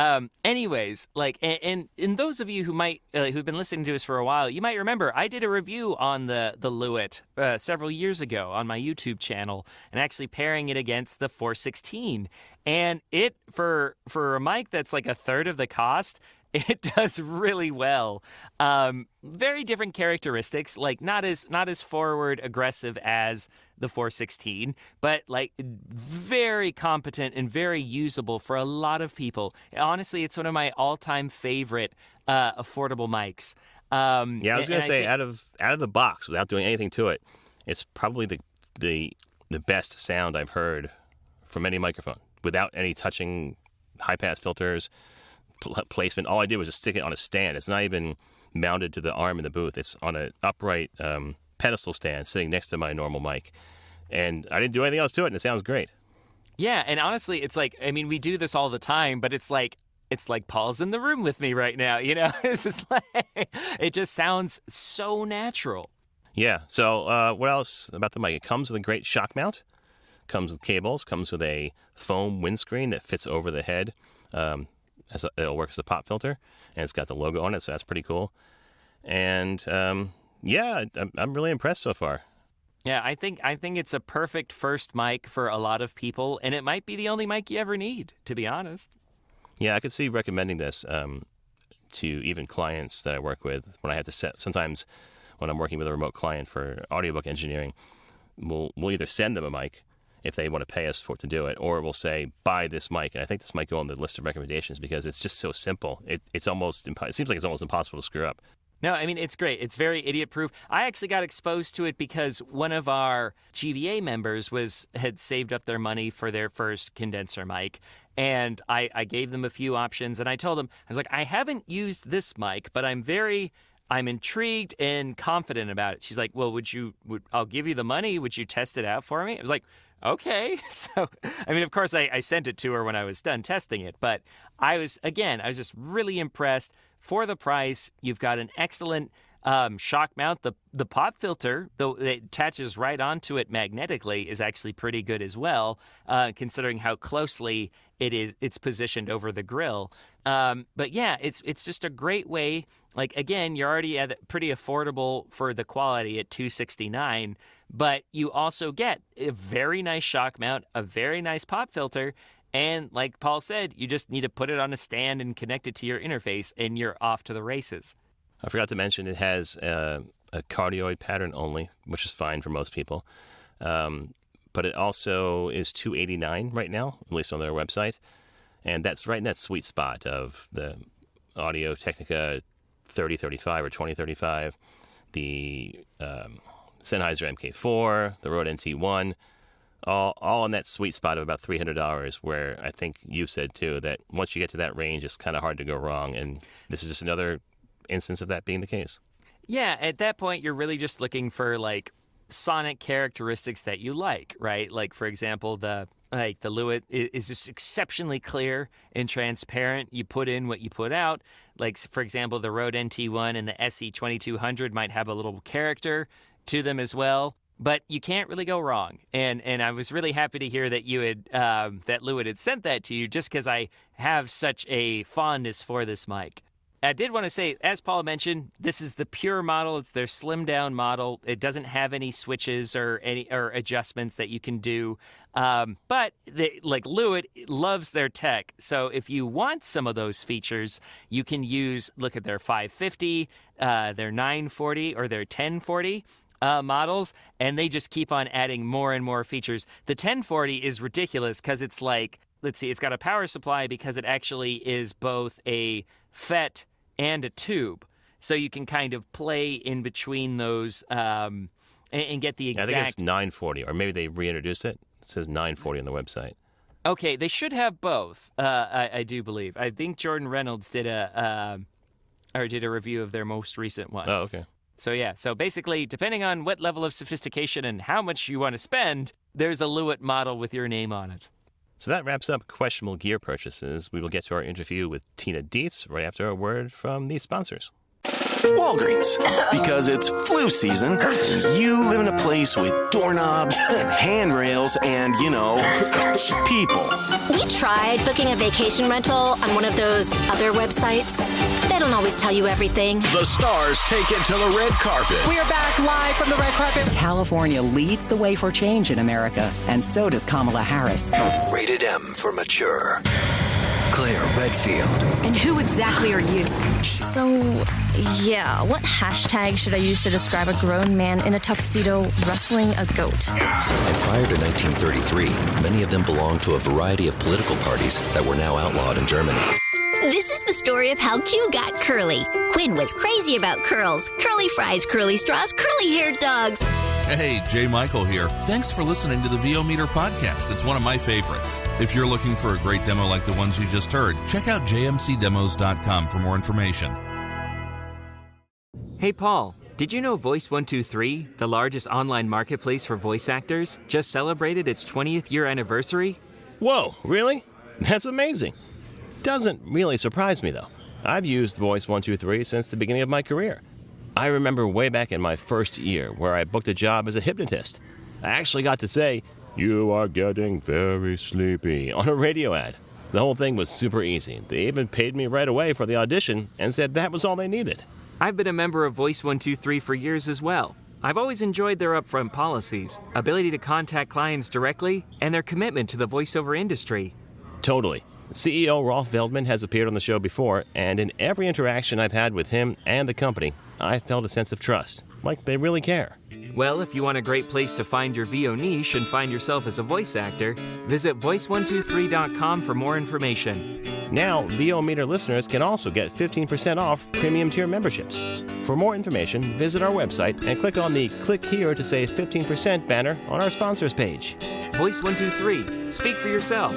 anyways, like, and those of you who might, who've been listening to us for a while, you might remember I did a review on the Lewitt several years ago on my YouTube channel, and actually pairing it against the 416. And it, for a mic that's like a third of the cost, it does really well. Very different characteristics, like not as forward aggressive as the 416, but like very competent and very usable for a lot of people. Honestly, it's one of my all-time favorite affordable mics. Yeah, I was going to say out of the box, without doing anything to it, it's probably the best sound I've heard from any microphone without any touching high-pass filters. Placement. All I did was just stick it on a stand. It's not even mounted to the arm in the booth. It's on an upright pedestal stand sitting next to my normal mic. And I didn't do anything else to it, and it sounds great. Yeah, and honestly, it's like, we do this all the time, but it's like Paul's in the room with me right now, you know? It's just like, it just sounds so natural. Yeah, so what else about the mic? It comes with a great shock mount, comes with cables, comes with a foam windscreen that fits over the head. It'll work as a pop filter, and it's got the logo on it, so that's pretty cool. And yeah, I'm really impressed so far. Yeah, I think it's a perfect first mic for a lot of people, and it might be the only mic you ever need, to be honest. Yeah, I could see recommending this to even clients that I work with when I have to set. Sometimes when I'm working with a remote client for audiobook engineering, we'll either send them a mic if they want to pay us to do it, or we'll say, buy this mic. And I think this might go on the list of recommendations because it's just so simple. It seems like it's almost impossible to screw up. No, it's great. It's very idiot-proof. I actually got exposed to it because one of our GVA members had saved up their money for their first condenser mic, and I gave them a few options, and I told them, I was like, I haven't used this mic, but I'm intrigued and confident about it. She's like, well, I'll give you the money. Would you test it out for me? I was like, okay. So, I mean, of course, I sent it to her when I was done testing it, but I was just really impressed. For the price, you've got an excellent shock mount. The pop filter, though it attaches right onto it magnetically, is actually pretty good as well, considering how closely it's positioned over the grill. But yeah, it's just a great way. Like, again, you're already at pretty affordable for the quality at $269, but you also get a very nice shock mount, a very nice pop filter. And like Paul said, you just need to put it on a stand and connect it to your interface, and you're off to the races. I forgot to mention it has a cardioid pattern only, which is fine for most people. But it also is $289 right now, at least on their website. And that's right in that sweet spot of the Audio Technica 3035 or 2035, the Sennheiser MK4, the Rode NT1, all in that sweet spot of about $300, where I think you said, too, that once you get to that range, it's kind of hard to go wrong. And this is just another instance of that being the case. Yeah, at that point, you're really just looking for, like, sonic characteristics that you like, right? Like, for example, the Lewitt is just exceptionally clear and transparent. You put in what you put out. Like, for example, the Rode NT1 and the SE2200 might have a little character to them as well. But you can't really go wrong. And I was really happy to hear that you had that Lewitt had sent that to you, just because I have such a fondness for this mic. I did want to say, as Paul mentioned, this is the pure model. It's their slimmed down model. It doesn't have any switches or adjustments that you can do. But Lewitt loves their tech. So if you want some of those features, you can look at their 550, their 940, or their 1040. Models, and they just keep on adding more and more features. The 1040 is ridiculous because it's like, let's see, it's got a power supply because it actually is both a FET and a tube. So you can kind of play in between those and get the exact... I think it's 940, or maybe they reintroduced it. It says 940 on the website. Okay, they should have both, I do believe. I think Jordan Reynolds did a review of their most recent one. Oh, okay. So yeah, so basically, depending on what level of sophistication and how much you want to spend, there's a Lewitt model with your name on it. So that wraps up questionable gear purchases. We will get to our interview with Tina Dietz right after a word from these sponsors. Walgreens, because it's flu season, and you live in a place with doorknobs and handrails and, people. We tried booking a vacation rental on one of those other websites. They don't always tell you everything. The stars take it to the red carpet. We are back live from the red carpet. California leads the way for change in America, and so does Kamala Harris. Rated M for mature. Claire Redfield. And who exactly are you? So, yeah, what hashtag should I use to describe a grown man in a tuxedo wrestling a goat? And prior to 1933, many of them belonged to a variety of political parties that were now outlawed in Germany. This is the story of how Q got curly. Quinn was crazy about curls. Curly fries, curly straws, curly-haired dogs. Hey, Jay Michael here. Thanks for listening to the VO Meter podcast. It's one of my favorites. If you're looking for a great demo like the ones you just heard, check out jmcdemos.com for more information. Hey, Paul, did you know Voice123, the largest online marketplace for voice actors, just celebrated its 20th year anniversary? Whoa, really? That's amazing. Doesn't really surprise me, though. I've used Voice123 since the beginning of my career. I remember way back in my first year where I booked a job as a hypnotist. I actually got to say, "You are getting very sleepy," on a radio ad. The whole thing was super easy. They even paid me right away for the audition and said that was all they needed. I've been a member of Voice123 for years as well. I've always enjoyed their upfront policies, ability to contact clients directly, and their commitment to the voiceover industry. Totally. CEO Rolf Veldman has appeared on the show before, and in every interaction I've had with him and the company, I felt a sense of trust, like they really care. Well, if you want a great place to find your VO niche and find yourself as a voice actor, visit voice123.com for more information. Now, VO Meter listeners can also get 15% off premium tier memberships. For more information, visit our website and click on the Click Here to Save 15% banner on our sponsors page. Voice123. Speak for yourself.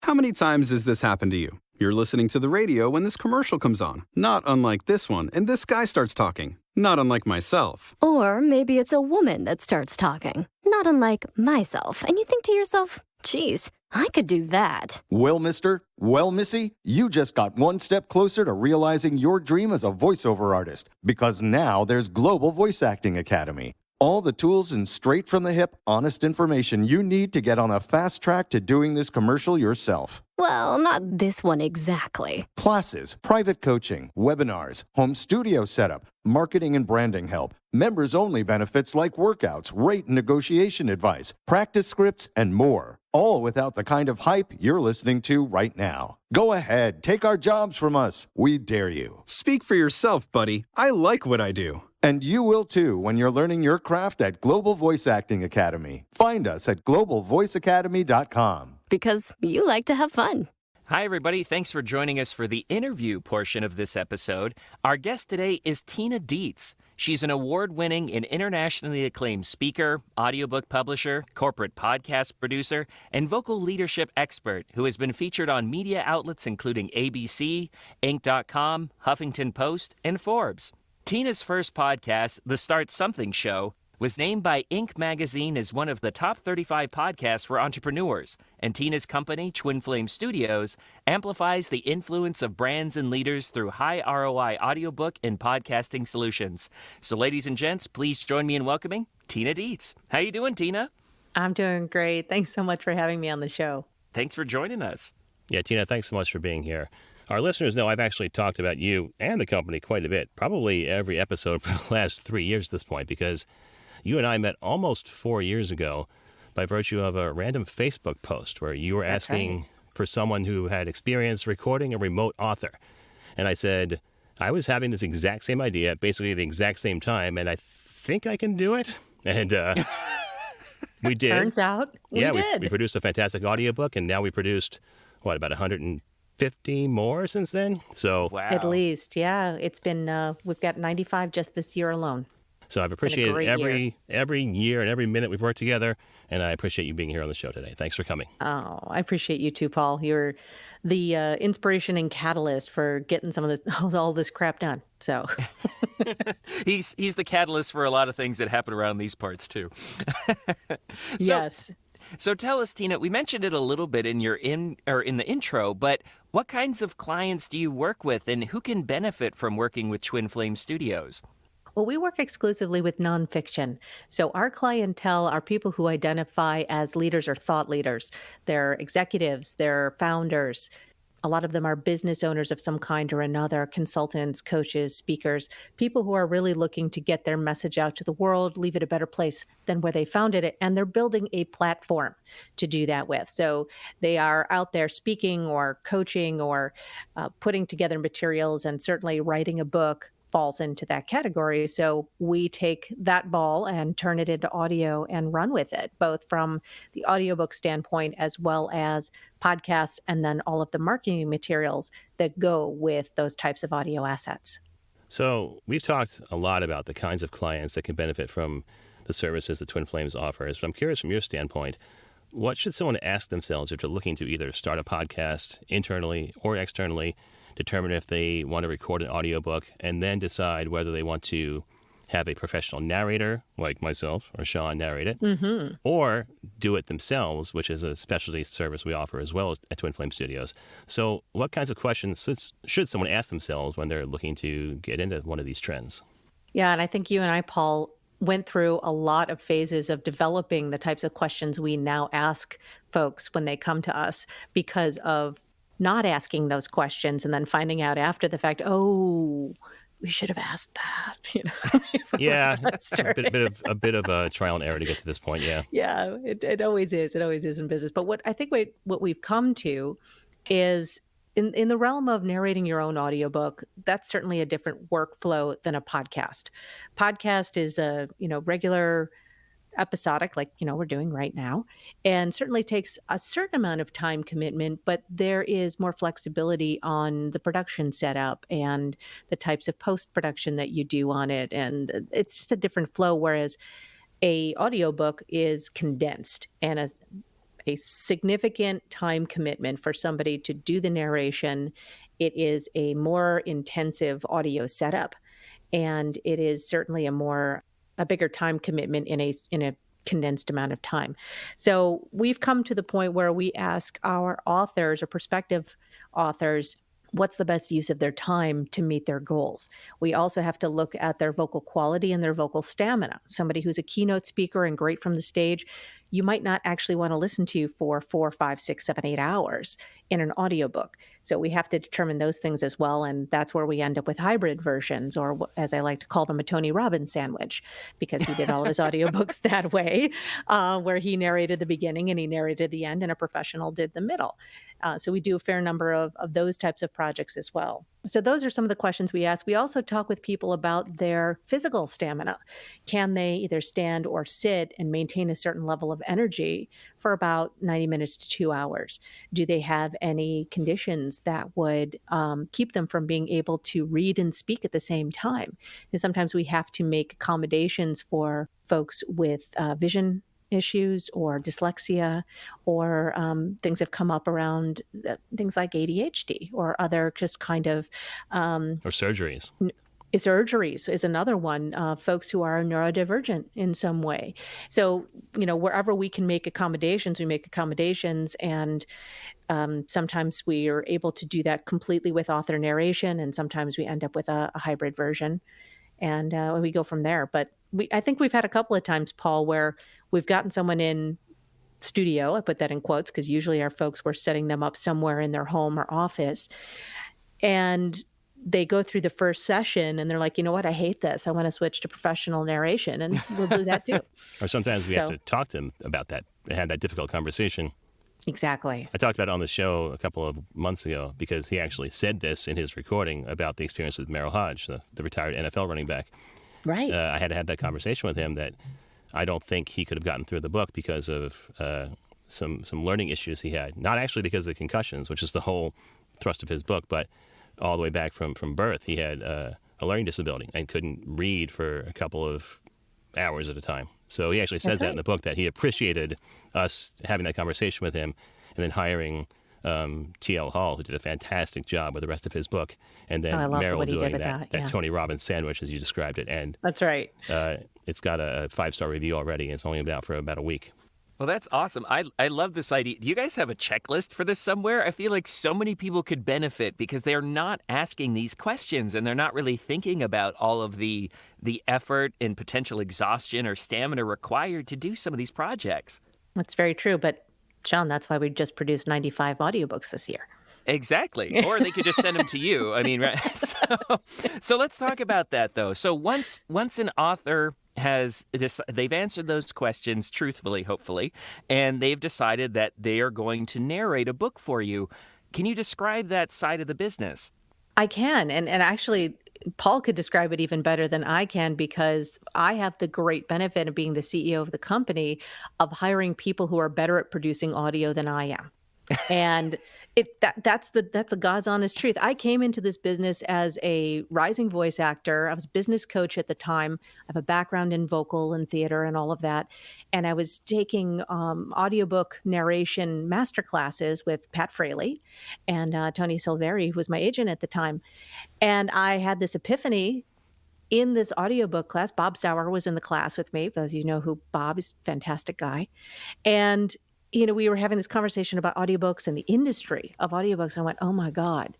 How many times has this happened to you? You're listening to the radio when this commercial comes on, not unlike this one, and this guy starts talking, not unlike myself. Or maybe it's a woman that starts talking, not unlike myself, and you think to yourself, geez, I could do that. Well, mister, well, missy, you just got one step closer to realizing your dream as a voiceover artist, because now there's Global Voice Acting Academy. All the tools and straight-from-the-hip, honest information you need to get on a fast track to doing this commercial yourself. Well, not this one exactly. Classes, private coaching, webinars, home studio setup, marketing and branding help, members-only benefits like workouts, rate and negotiation advice, practice scripts, and more. All without the kind of hype you're listening to right now. Go ahead, take our jobs from us. We dare you. Speak for yourself, buddy. I like what I do. And you will too when you're learning your craft at Global Voice Acting Academy. Find us at globalvoiceacademy.com. Because you like to have fun. Hi, everybody. Thanks for joining us for the interview portion of this episode. Our guest today is Tina Dietz. She's an award-winning and internationally acclaimed speaker, audiobook publisher, corporate podcast producer, and vocal leadership expert who has been featured on media outlets including ABC, Inc.com, Huffington Post, and Forbes. Tina's first podcast, The Start Something Show, was named by Inc. magazine as one of the top 35 podcasts for entrepreneurs, and Tina's company, Twin Flame Studios, amplifies the influence of brands and leaders through high ROI audiobook and podcasting solutions. So ladies and gents, please join me in welcoming Tina Dietz. How you doing, Tina? I'm doing great. Thanks so much for having me on the show. Thanks for joining us. Yeah, Tina, thanks so much for being here. Our listeners know I've actually talked about you and the company quite a bit, probably every episode for the last 3 years at this point, because you and I met almost 4 years ago by virtue of a random Facebook post where you were asking for someone who had experience recording a remote author. And I said, I was having this exact same idea, basically the exact same time, and I think I can do it. And we did. Turns out we did. We produced a fantastic audiobook, and now we produced, about 150 more since then? So wow. At least, yeah. It's been, we've got 95 just this year alone. So I've appreciated every year and every minute we've worked together, and I appreciate you being here on the show today. Thanks for coming. Oh, I appreciate you too, Paul. You're the inspiration and catalyst for getting some of this, all this crap done. So he's the catalyst for a lot of things that happen around these parts too. Yes. So tell us, Tina, we mentioned it a little bit in the intro, but what kinds of clients do you work with, and who can benefit from working with Twin Flame Studios? Well, we work exclusively with nonfiction. So our clientele are people who identify as leaders or thought leaders. They're executives, they're founders. A lot of them are business owners of some kind or another, consultants, coaches, speakers, people who are really looking to get their message out to the world, leave it a better place than where they found it. And they're building a platform to do that with. So they are out there speaking or coaching or putting together materials, and certainly writing a book falls into that category. So we take that ball and turn it into audio and run with it, both from the audiobook standpoint as well as podcasts, and then all of the marketing materials that go with those types of audio assets. So we've talked a lot about the kinds of clients that can benefit from the services that Twin Flames offers, but I'm curious from your standpoint, what should someone ask themselves if they're looking to either start a podcast internally or externally, determine if they want to record an audiobook, and then decide whether they want to have a professional narrator like myself or Sean narrate it, or do it themselves, which is a specialty service we offer as well at Twin Flame Studios. So what kinds of questions should someone ask themselves when they're looking to get into one of these trends? Yeah, and I think you and I, Paul, went through a lot of phases of developing the types of questions we now ask folks when they come to us, because of not asking those questions and then finding out after the fact, oh, we should have asked that. Yeah, a bit of a trial and error to get to this point. Yeah. Yeah, it always is. It always is in business. But what we've come to is in the realm of narrating your own audiobook, that's certainly a different workflow than a podcast. Podcast is a regular episodic, like we're doing right now, and certainly takes a certain amount of time commitment, but there is more flexibility on the production setup and the types of post-production that you do on it, and it's just a different flow, whereas a audiobook is condensed, and a significant time commitment for somebody to do the narration. It is a more intensive audio setup, and it is certainly a bigger time commitment in a condensed amount of time. So we've come to the point where we ask our authors or prospective authors, what's the best use of their time to meet their goals? We also have to look at their vocal quality and their vocal stamina. Somebody who's a keynote speaker and great from the stage, you might not actually want to listen to for 4, 5, 6, 7, 8 hours in an audiobook. So we have to determine those things as well. And that's where we end up with hybrid versions, or as I like to call them, a Tony Robbins sandwich, because he did all of his audiobooks that way, where he narrated the beginning and he narrated the end and a professional did the middle. So we do a fair number of those types of projects as well. So those are some of the questions we ask. We also talk with people about their physical stamina. Can they either stand or sit and maintain a certain level of energy for about 90 minutes to 2 hours? Do they have any conditions that would keep them from being able to read and speak at the same time? And sometimes we have to make accommodations for folks with vision issues or dyslexia, or things have come up around things like ADHD or other just kind of or surgeries. Surgeries is another one. Folks who are neurodivergent in some way. So, wherever we can make accommodations, we make accommodations. And sometimes we are able to do that completely with author narration, and sometimes we end up with a hybrid version. And we go from there. But I think we've had a couple of times, Paul, where we've gotten someone in studio. I put that in quotes because usually our folks, we're setting them up somewhere in their home or office. And they go through the first session and they're like, you know what, I hate this. I want to switch to professional narration. And we'll do that too. Or sometimes we have to talk to them about that and have that difficult conversation. Exactly. I talked about it on the show a couple of months ago because he actually said this in his recording about the experience with Merrill Hodge, the retired NFL running back. Right. I had to have that conversation with him that I don't think he could have gotten through the book because of some learning issues he had. Not actually because of the concussions, which is the whole thrust of his book, but all the way back from birth. He had a learning disability and couldn't read for a couple of hours at a time. So he actually says that in the book, that he appreciated us having that conversation with him and then hiring T.L. Hall, who did a fantastic job with the rest of his book, and then Merrill doing that Tony Robbins sandwich, as you described it. And that's right. It's got a 5-star review already, and it's only been out for about a week. Well, that's awesome. I love this idea. Do you guys have a checklist for this somewhere? I feel like so many people could benefit because they're not asking these questions and they're not really thinking about all of the effort and potential exhaustion or stamina required to do some of these projects. That's very true. But, John, that's why we just produced 95 audiobooks this year. Exactly. Or they could just send them to you. I mean, right? So let's talk about that, though. So once an author has this, they've answered those questions truthfully, hopefully, and they've decided that they are going to narrate a book for you. Can you describe that side of the business? I can. And actually, Paul could describe it even better than I can, because I have the great benefit of being the CEO of the company of hiring people who are better at producing audio than I am. And that's a God's honest truth. I came into this business as a rising voice actor. I was a business coach at the time. I have a background in vocal and theater and all of that. And I was taking audiobook narration masterclasses with Pat Fraley and Tony Silveri, who was my agent at the time. And I had this epiphany in this audiobook class. Bob Sauer was in the class with me. For those of you know who Bob is, a fantastic guy. And we were having this conversation about audiobooks and the industry of audiobooks. I went, oh my God,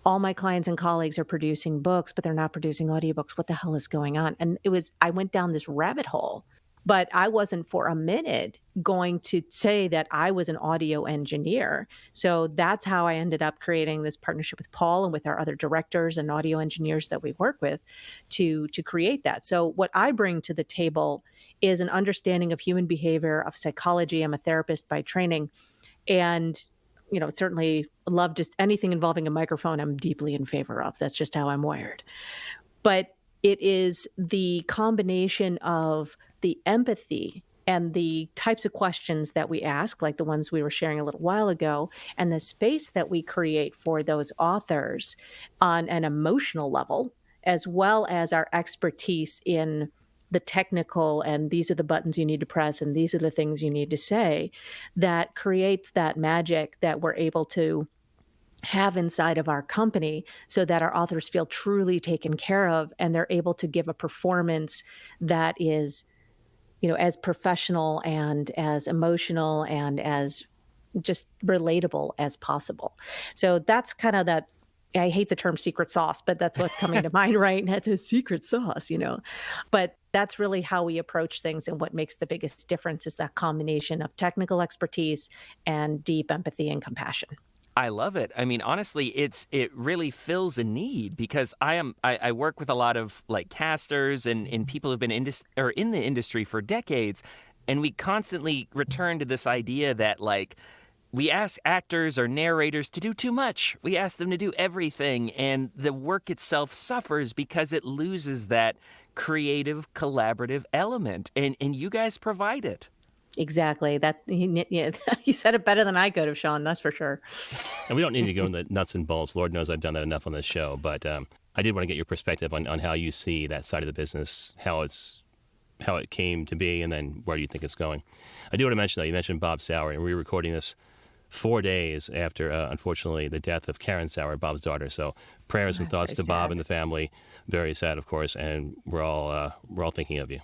all my clients and colleagues are producing books, but they're not producing audiobooks. What the hell is going on? And I went down this rabbit hole, but I wasn't for a minute going to say that I was an audio engineer. So that's how I ended up creating this partnership with Paul and with our other directors and audio engineers that we work with to create that. So what I bring to the table is an understanding of human behavior, of psychology. I'm a therapist by training, and certainly love just anything involving a microphone. I'm deeply in favor of. That's just how I'm wired. But it is the combination of the empathy and the types of questions that we ask, like the ones we were sharing a little while ago, and the space that we create for those authors on an emotional level, as well as our expertise in the technical and these are the buttons you need to press and these are the things you need to say, that creates that magic that we're able to have inside of our company so that our authors feel truly taken care of and they're able to give a performance that is, as professional and as emotional and as just relatable as possible. So that's kind of that. I hate the term secret sauce, but that's what's coming to mind, right? That's a secret sauce, But that's really how we approach things, and what makes the biggest difference is that combination of technical expertise and deep empathy and compassion. I love it. I mean, honestly, it really fills a need, because I work with a lot of like casters and people who've been in the industry for decades, and we constantly return to this idea that like we ask actors or narrators to do too much. We ask them to do everything, and the work itself suffers because it loses that creative, collaborative element, and you guys provide it. Exactly. You said it better than I could have, Sean. That's for sure. And we don't need to go into the nuts and bolts. Lord knows I've done that enough on this show. But I did want to get your perspective on how you see that side of the business, how it came to be, and then where you think it's going. I do want to mention that you mentioned Bob Sauer, and we were recording this 4 days after, unfortunately, the death of Karen Sauer, Bob's daughter. So prayers and thoughts to Bob and the family. Very sad, of course, and we're all thinking of you.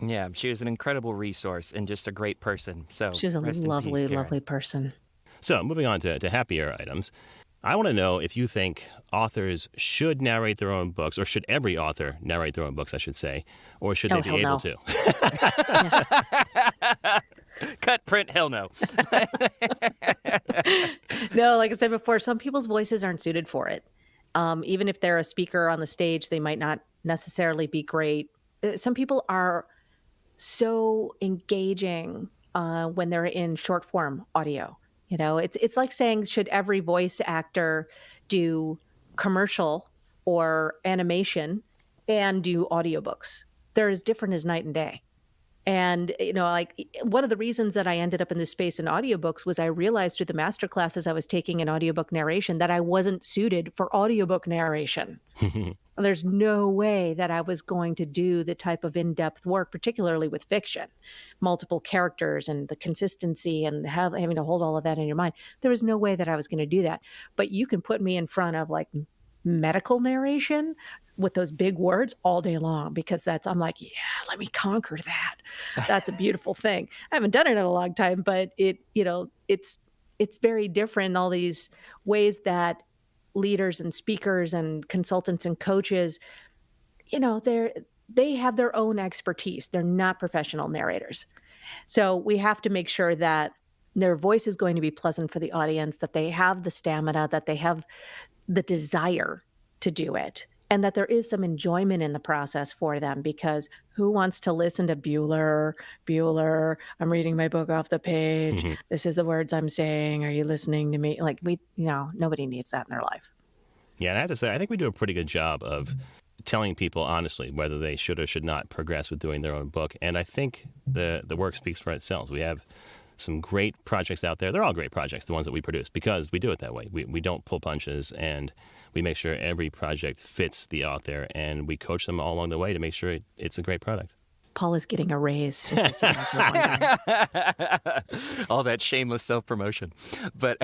Yeah, she was an incredible resource and just a great person. So she was a lovely, lovely person. So moving on to happier items, I want to know if you think authors should narrate their own books, or should every author narrate their own books, I should say, or should they be able to? Cut, print, hell no. No, like I said before, some people's voices aren't suited for it. Even if they're a speaker on the stage, they might not necessarily be great. Some people are so engaging when they're in short form audio. It's like saying, should every voice actor do commercial or animation and do audiobooks? They're as different as night and day. And, like one of the reasons that I ended up in this space in audiobooks was I realized through the master classes I was taking in audiobook narration that I wasn't suited for audiobook narration. There's no way that I was going to do the type of in-depth work, particularly with fiction, multiple characters and the consistency and having to hold all of that in your mind. There was no way that I was going to do that. But you can put me in front of like medical narration with those big words all day long, because I'm like, yeah, let me conquer that. That's a beautiful thing. I haven't done it in a long time, but it's very different in all these ways that leaders and speakers and consultants and coaches, they have their own expertise. They're not professional narrators. So we have to make sure that their voice is going to be pleasant for the audience, that they have the stamina, that they have the desire to do it, and that there is some enjoyment in the process for them, because who wants to listen to Bueller, I'm reading my book off the page. Mm-hmm. This is the words I'm saying. Are you listening to me? Like nobody needs that in their life. Yeah. And I have to say, I think we do a pretty good job of telling people honestly whether they should or should not progress with doing their own book. And I think the work speaks for itself. We have some great projects out there. They're all great projects, the ones that we produce, because we do it that way. We don't pull punches, and we make sure every project fits the author, and we coach them all along the way to make sure it's a great product. Paul is getting a raise. All that shameless self-promotion. But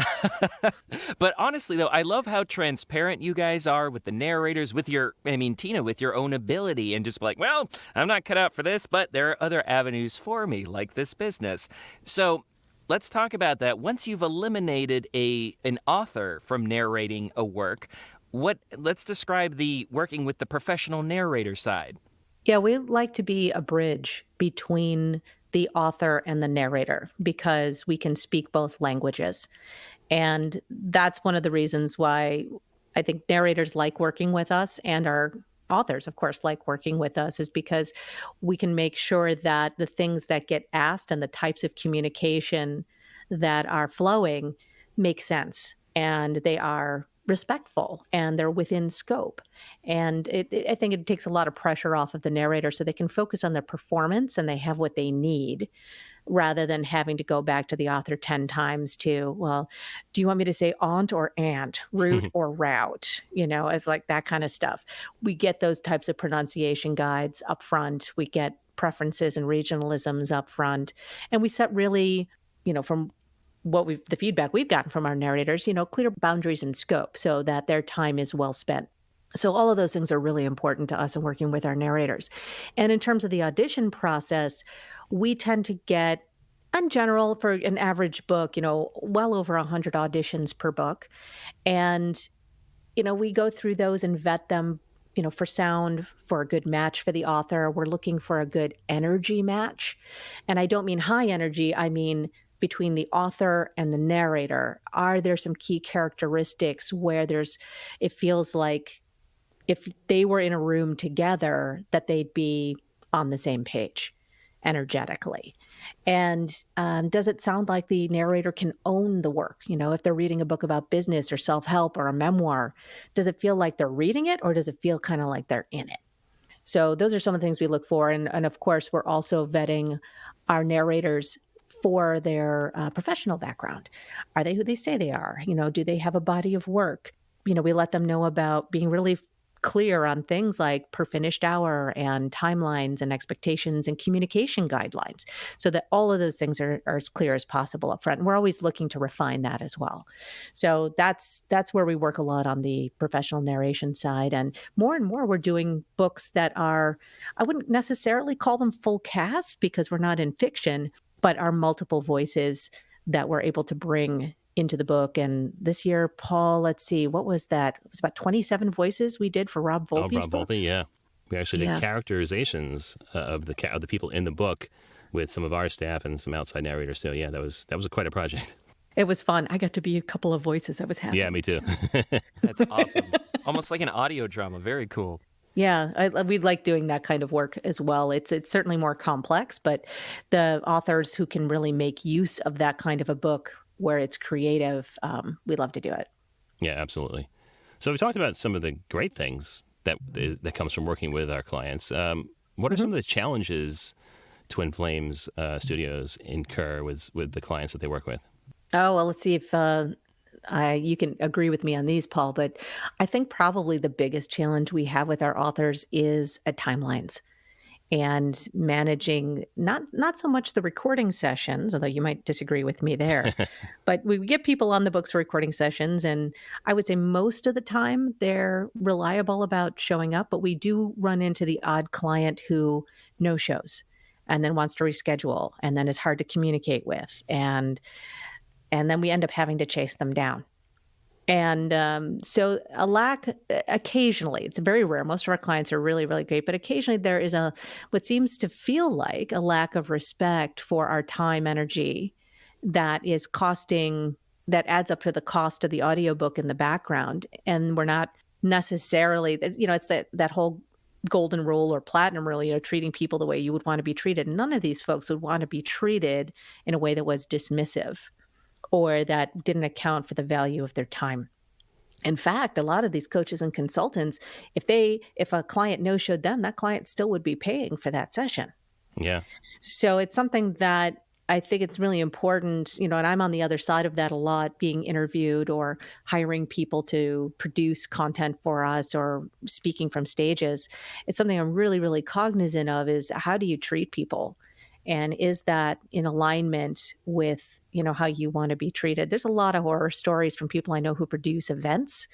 honestly, though, I love how transparent you guys are with the narrators, Tina, with your own ability, and just like, well, I'm not cut out for this, but there are other avenues for me, like this business. So let's talk about that. Once you've eliminated an author from narrating a work, let's describe the working with the professional narrator side. Yeah, we like to be a bridge between the author and the narrator, because we can speak both languages. And that's one of the reasons why I think narrators like working with us, and our authors, of course, like working with us, is because we can make sure that the things that get asked and the types of communication that are flowing make sense, and they are respectful, and they're within scope. And I think it takes a lot of pressure off of the narrator, so they can focus on their performance and they have what they need, rather than having to go back to the author 10 times to, well, do you want me to say aunt or aunt, root or route, as like that kind of stuff. We get those types of pronunciation guides up front. We get preferences and regionalisms up front. And we set really, from the feedback we've gotten from our narrators, clear boundaries and scope so that their time is well spent. So all of those things are really important to us in working with our narrators. And in terms of the audition process, we tend to get, in general, for an average book, well over 100 auditions per book. And, we go through those and vet them, for sound, for a good match for the author. We're looking for a good energy match. And I don't mean high energy, I mean between the author and the narrator. Are there some key characteristics where it feels like if they were in a room together, that they'd be on the same page energetically? And does it sound like the narrator can own the work? If they're reading a book about business or self-help or a memoir, does it feel like they're reading it, or does it feel kind of like they're in it? So those are some of the things we look for. And of course, we're also vetting our narrators for their professional background. Are they who they say they are? Do they have a body of work? We let them know about being really clear on things like per finished hour and timelines and expectations and communication guidelines, so that all of those things are as clear as possible up front. And we're always looking to refine that as well. So that's where we work a lot on the professional narration side. And more we're doing books that are, I wouldn't necessarily call them full cast because we're not in fiction, but are multiple voices that we're able to bring into the book. And this year, Paul, let's see, what was that? It was about 27 voices we did for Rob Volpe's Rob book. Volpe, yeah. We actually did characterizations of the people in the book with some of our staff and some outside narrators. So yeah, that was quite a project. It was fun. I got to be a couple of voices. I was happy. Yeah, me too. That's awesome. Almost like an audio drama. Very cool. Yeah, we like doing that kind of work as well. It's certainly more complex, but the authors who can really make use of that kind of a book where it's creative, we love to do it. Yeah, absolutely. So we talked about some of the great things that comes from working with our clients. What are some of the challenges Twin Flames Studios incur with the clients that they work with? Oh, well, let's see if you can agree with me on these, Paul. But I think probably the biggest challenge we have with our authors is timelines. And managing not so much the recording sessions, although you might disagree with me there, but we get people on the books for recording sessions, and I would say most of the time they're reliable about showing up, but we do run into the odd client who no-shows and then wants to reschedule and then is hard to communicate with, and then we end up having to chase them down. And so a lack, occasionally, it's very rare. Most of our clients are really, really great, but occasionally there is what seems to feel like a lack of respect for our time, energy that adds up to the cost of the audiobook in the background. And we're not necessarily, it's that whole golden rule or platinum rule, treating people the way you would want to be treated. None of these folks would want to be treated in a way that was dismissive or that didn't account for the value of their time. In fact, a lot of these coaches and consultants, if a client no-showed them, that client still would be paying for that session. Yeah. So it's something that I think it's really important, and I'm on the other side of that a lot, being interviewed or hiring people to produce content for us or speaking from stages. It's something I'm really, really cognizant of is how do you treat people? And is that in alignment with, how you want to be treated? There's a lot of horror stories from people I know who produce events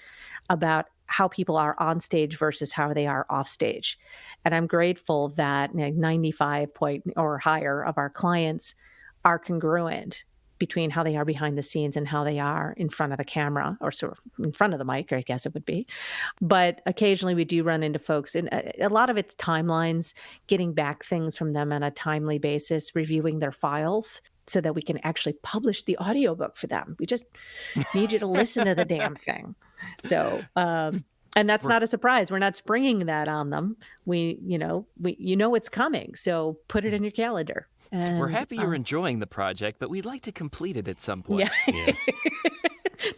about how people are on stage versus how they are off stage. And I'm grateful that 95 point or higher of our clients are congruent between how they are behind the scenes and how they are in front of the camera, or sort of in front of the mic, I guess it would be. But occasionally we do run into folks, and a lot of it's timelines, getting back things from them on a timely basis, reviewing their files so that we can actually publish the audiobook for them. We just need you to listen to the damn thing. So, and that's not a surprise. We're not springing that on them. We it's coming. So put it in your calendar. And, we're happy you're enjoying the project, but we'd like to complete it at some point. Yeah.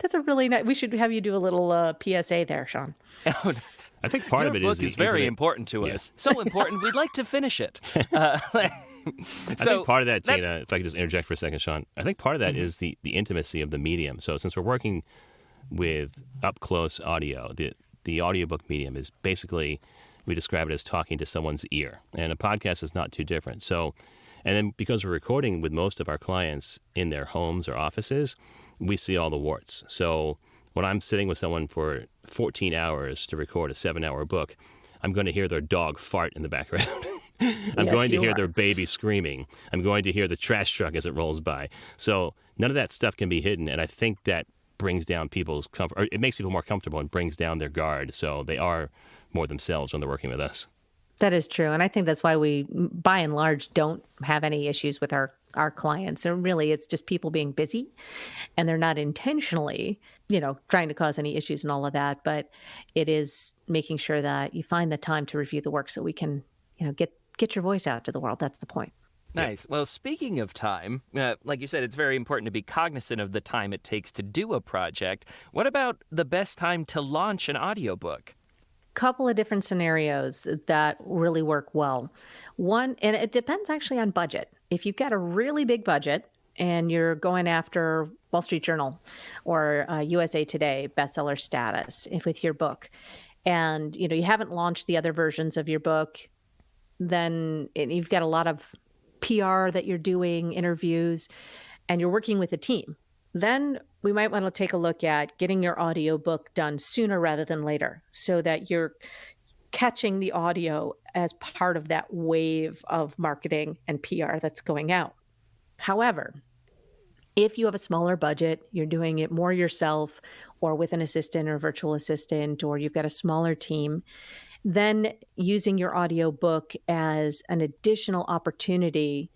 That's a really nice. We should have you do a little PSA there, Sean. Oh, I think part Your of it book is is very important to us. So important, we'd like to finish it. I think part of that, Tina, if I could just interject for a second, Sean, I think part of that is the intimacy of the medium. So since we're working with up-close audio, the audiobook medium is basically, we describe it as talking to someone's ear. And a podcast is not too different. So, and then because we're recording with most of our clients in their homes or offices, we see all the warts. So when I'm sitting with someone for 14 hours to record a 7-hour book, I'm going to hear their dog fart in the background. I'm going to hear their baby screaming. I'm going to hear the trash truck as it rolls by. So none of that stuff can be hidden. And I think that brings down people's comfort, or it makes people more comfortable and brings down their guard. So they are more themselves when they're working with us. That is true. And I think that's why we, by and large, don't have any issues with our clients. And really, it's just people being busy, and they're not intentionally, trying to cause any issues and all of that. But it is making sure that you find the time to review the work so we can, get your voice out to the world. That's the point. Nice. Well, speaking of time, like you said, it's very important to be cognizant of the time it takes to do a project. What about the best time to launch an audiobook? Couple of different scenarios that really work well. One, and it depends actually on budget. If you've got a really big budget and you're going after Wall Street Journal or USA Today bestseller status with your book, and you haven't launched the other versions of your book, then you've got a lot of PR that you're doing, interviews, and you're working with a team, then we might want to take a look at getting your audiobook done sooner rather than later so that you're catching the audio as part of that wave of marketing and PR that's going out. However, if you have a smaller budget, you're doing it more yourself or with an assistant or virtual assistant, or you've got a smaller team, then using your audiobook as an additional opportunity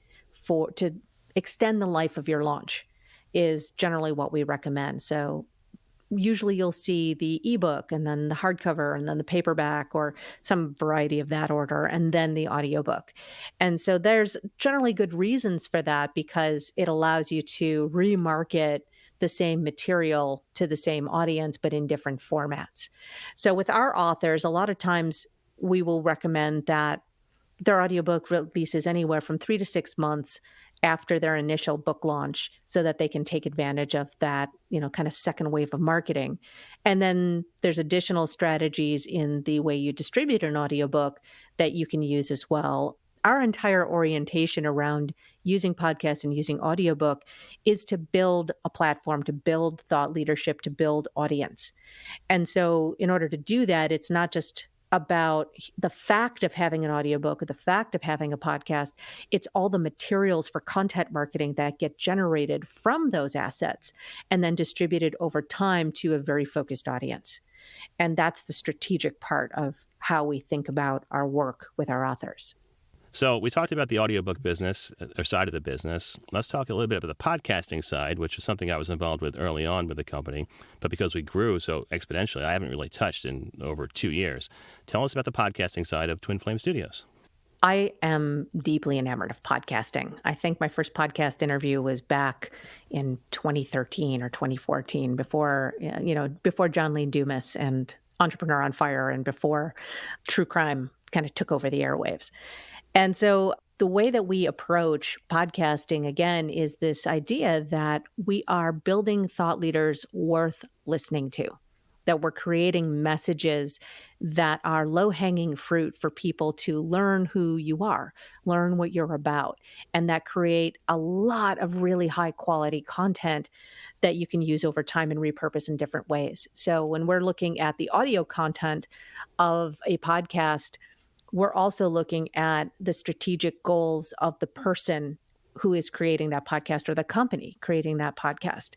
to extend the life of your launch is generally what we recommend. So usually you'll see the ebook and then the hardcover and then the paperback or some variety of that order, and then the audiobook. And so there's generally good reasons for that because it allows you to remarket the same material to the same audience, but in different formats. So with our authors, a lot of times we will recommend that their audiobook releases anywhere from 3 to 6 months after their initial book launch so that they can take advantage of that, kind of second wave of marketing. And then there's additional strategies in the way you distribute an audiobook that you can use as well. Our entire orientation around using podcasts and using audiobook is to build a platform, to build thought leadership, to build audience. And so in order to do that, it's not just about the fact of having an audiobook or the fact of having a podcast. It's all the materials for content marketing that get generated from those assets and then distributed over time to a very focused audience. And that's the strategic part of how we think about our work with our authors. So we talked about the audiobook business, or side of the business. Let's talk a little bit about the podcasting side, which is something I was involved with early on with the company. But because we grew so exponentially, I haven't really touched in over 2 years. Tell us about the podcasting side of Twin Flame Studios. I am deeply enamored of podcasting. I think my first podcast interview was back in 2013 or 2014, before John Lee Dumas and Entrepreneur on Fire and before true crime kind of took over the airwaves. And so the way that we approach podcasting, again, is this idea that we are building thought leaders worth listening to, that we're creating messages that are low-hanging fruit for people to learn who you are, learn what you're about, and that create a lot of really high-quality content that you can use over time and repurpose in different ways. So when we're looking at the audio content of a podcast, we're also looking at the strategic goals of the person who is creating that podcast or the company creating that podcast.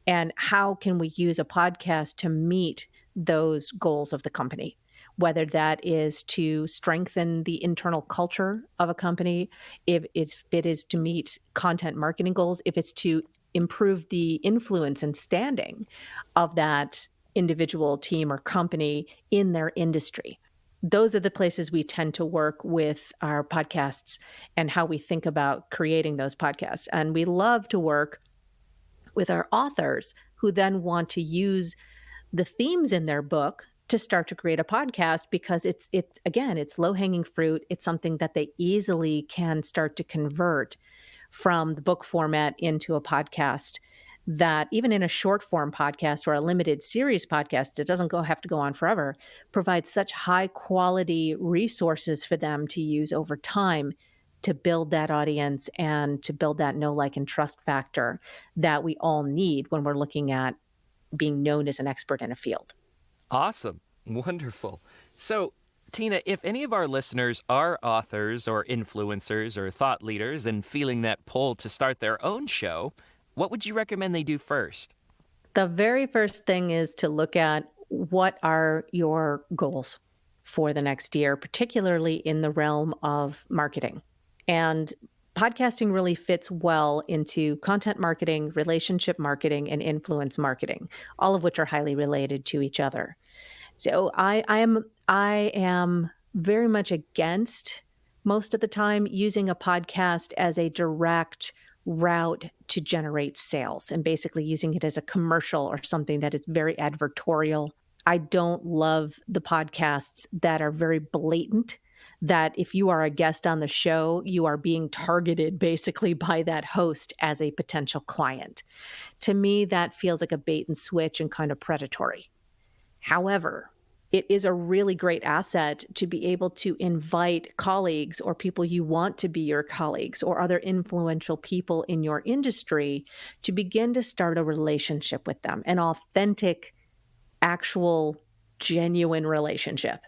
And how can we use a podcast to meet those goals of the company? Whether that is to strengthen the internal culture of a company, if it is to meet content marketing goals, if it's to improve the influence and standing of that individual team or company in their industry. Those are the places we tend to work with our podcasts and how we think about creating those podcasts. And we love to work with our authors who then want to use the themes in their book to start to create a podcast because it's low-hanging fruit. It's something that they easily can start to convert from the book format into a podcast, that even in a short form podcast or a limited series podcast, it doesn't have to go on forever, provides such high quality resources for them to use over time to build that audience and to build that know, like, and trust factor that we all need when we're looking at being known as an expert in a field. Awesome. Wonderful. So, Tina, if any of our listeners are authors or influencers or thought leaders and feeling that pull to start their own show, what would you recommend they do first? The very first thing is to look at what are your goals for the next year, particularly in the realm of marketing. And podcasting really fits well into content marketing, relationship marketing, and influence marketing, all of which are highly related to each other. So I am very much against, most of the time, using a podcast as a direct route to generate sales and basically using it as a commercial or something that is very advertorial. I don't love the podcasts that are very blatant, that if you are a guest on the show, you are being targeted basically by that host as a potential client. To me, that feels like a bait and switch and kind of predatory. However, it is a really great asset to be able to invite colleagues or people you want to be your colleagues or other influential people in your industry to begin to start a relationship with them, an authentic, actual, genuine relationship.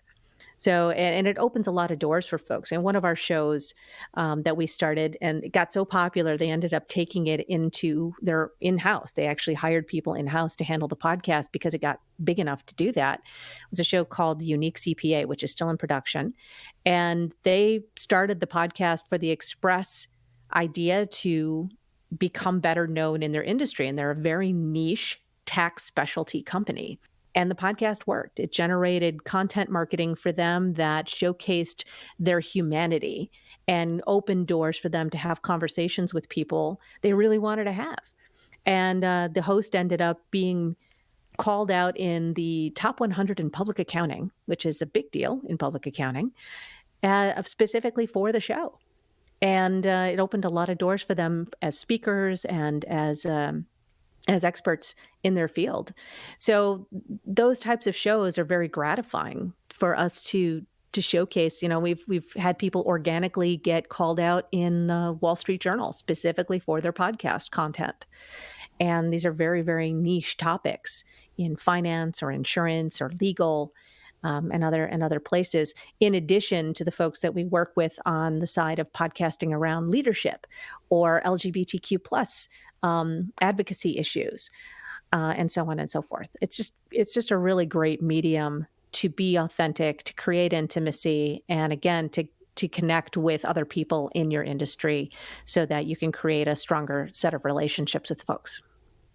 So, and it opens a lot of doors for folks. And one of our shows that we started, and it got so popular, they ended up taking it into their in-house. They actually hired people in-house to handle the podcast because it got big enough to do that. It was a show called Unique CPA, which is still in production. And they started the podcast for the express idea to become better known in their industry. And they're a very niche tax specialty company. And the podcast worked. It generated content marketing for them that showcased their humanity and opened doors for them to have conversations with people they really wanted to have. And the host ended up being called out in the top 100 in public accounting, which is a big deal in public accounting, specifically for the show. And it opened a lot of doors for them as speakers and as experts in their field. So those types of shows are very gratifying for us to showcase. You know, we've had people organically get called out in the Wall Street Journal specifically for their podcast content. And these are very, very niche topics in finance or insurance or legal and other places, in addition to the folks that we work with on the side of podcasting around leadership or LGBTQ plus advocacy issues, and so on and so forth. It's just a really great medium to be authentic, to create intimacy, and again, to connect with other people in your industry so that you can create a stronger set of relationships with folks.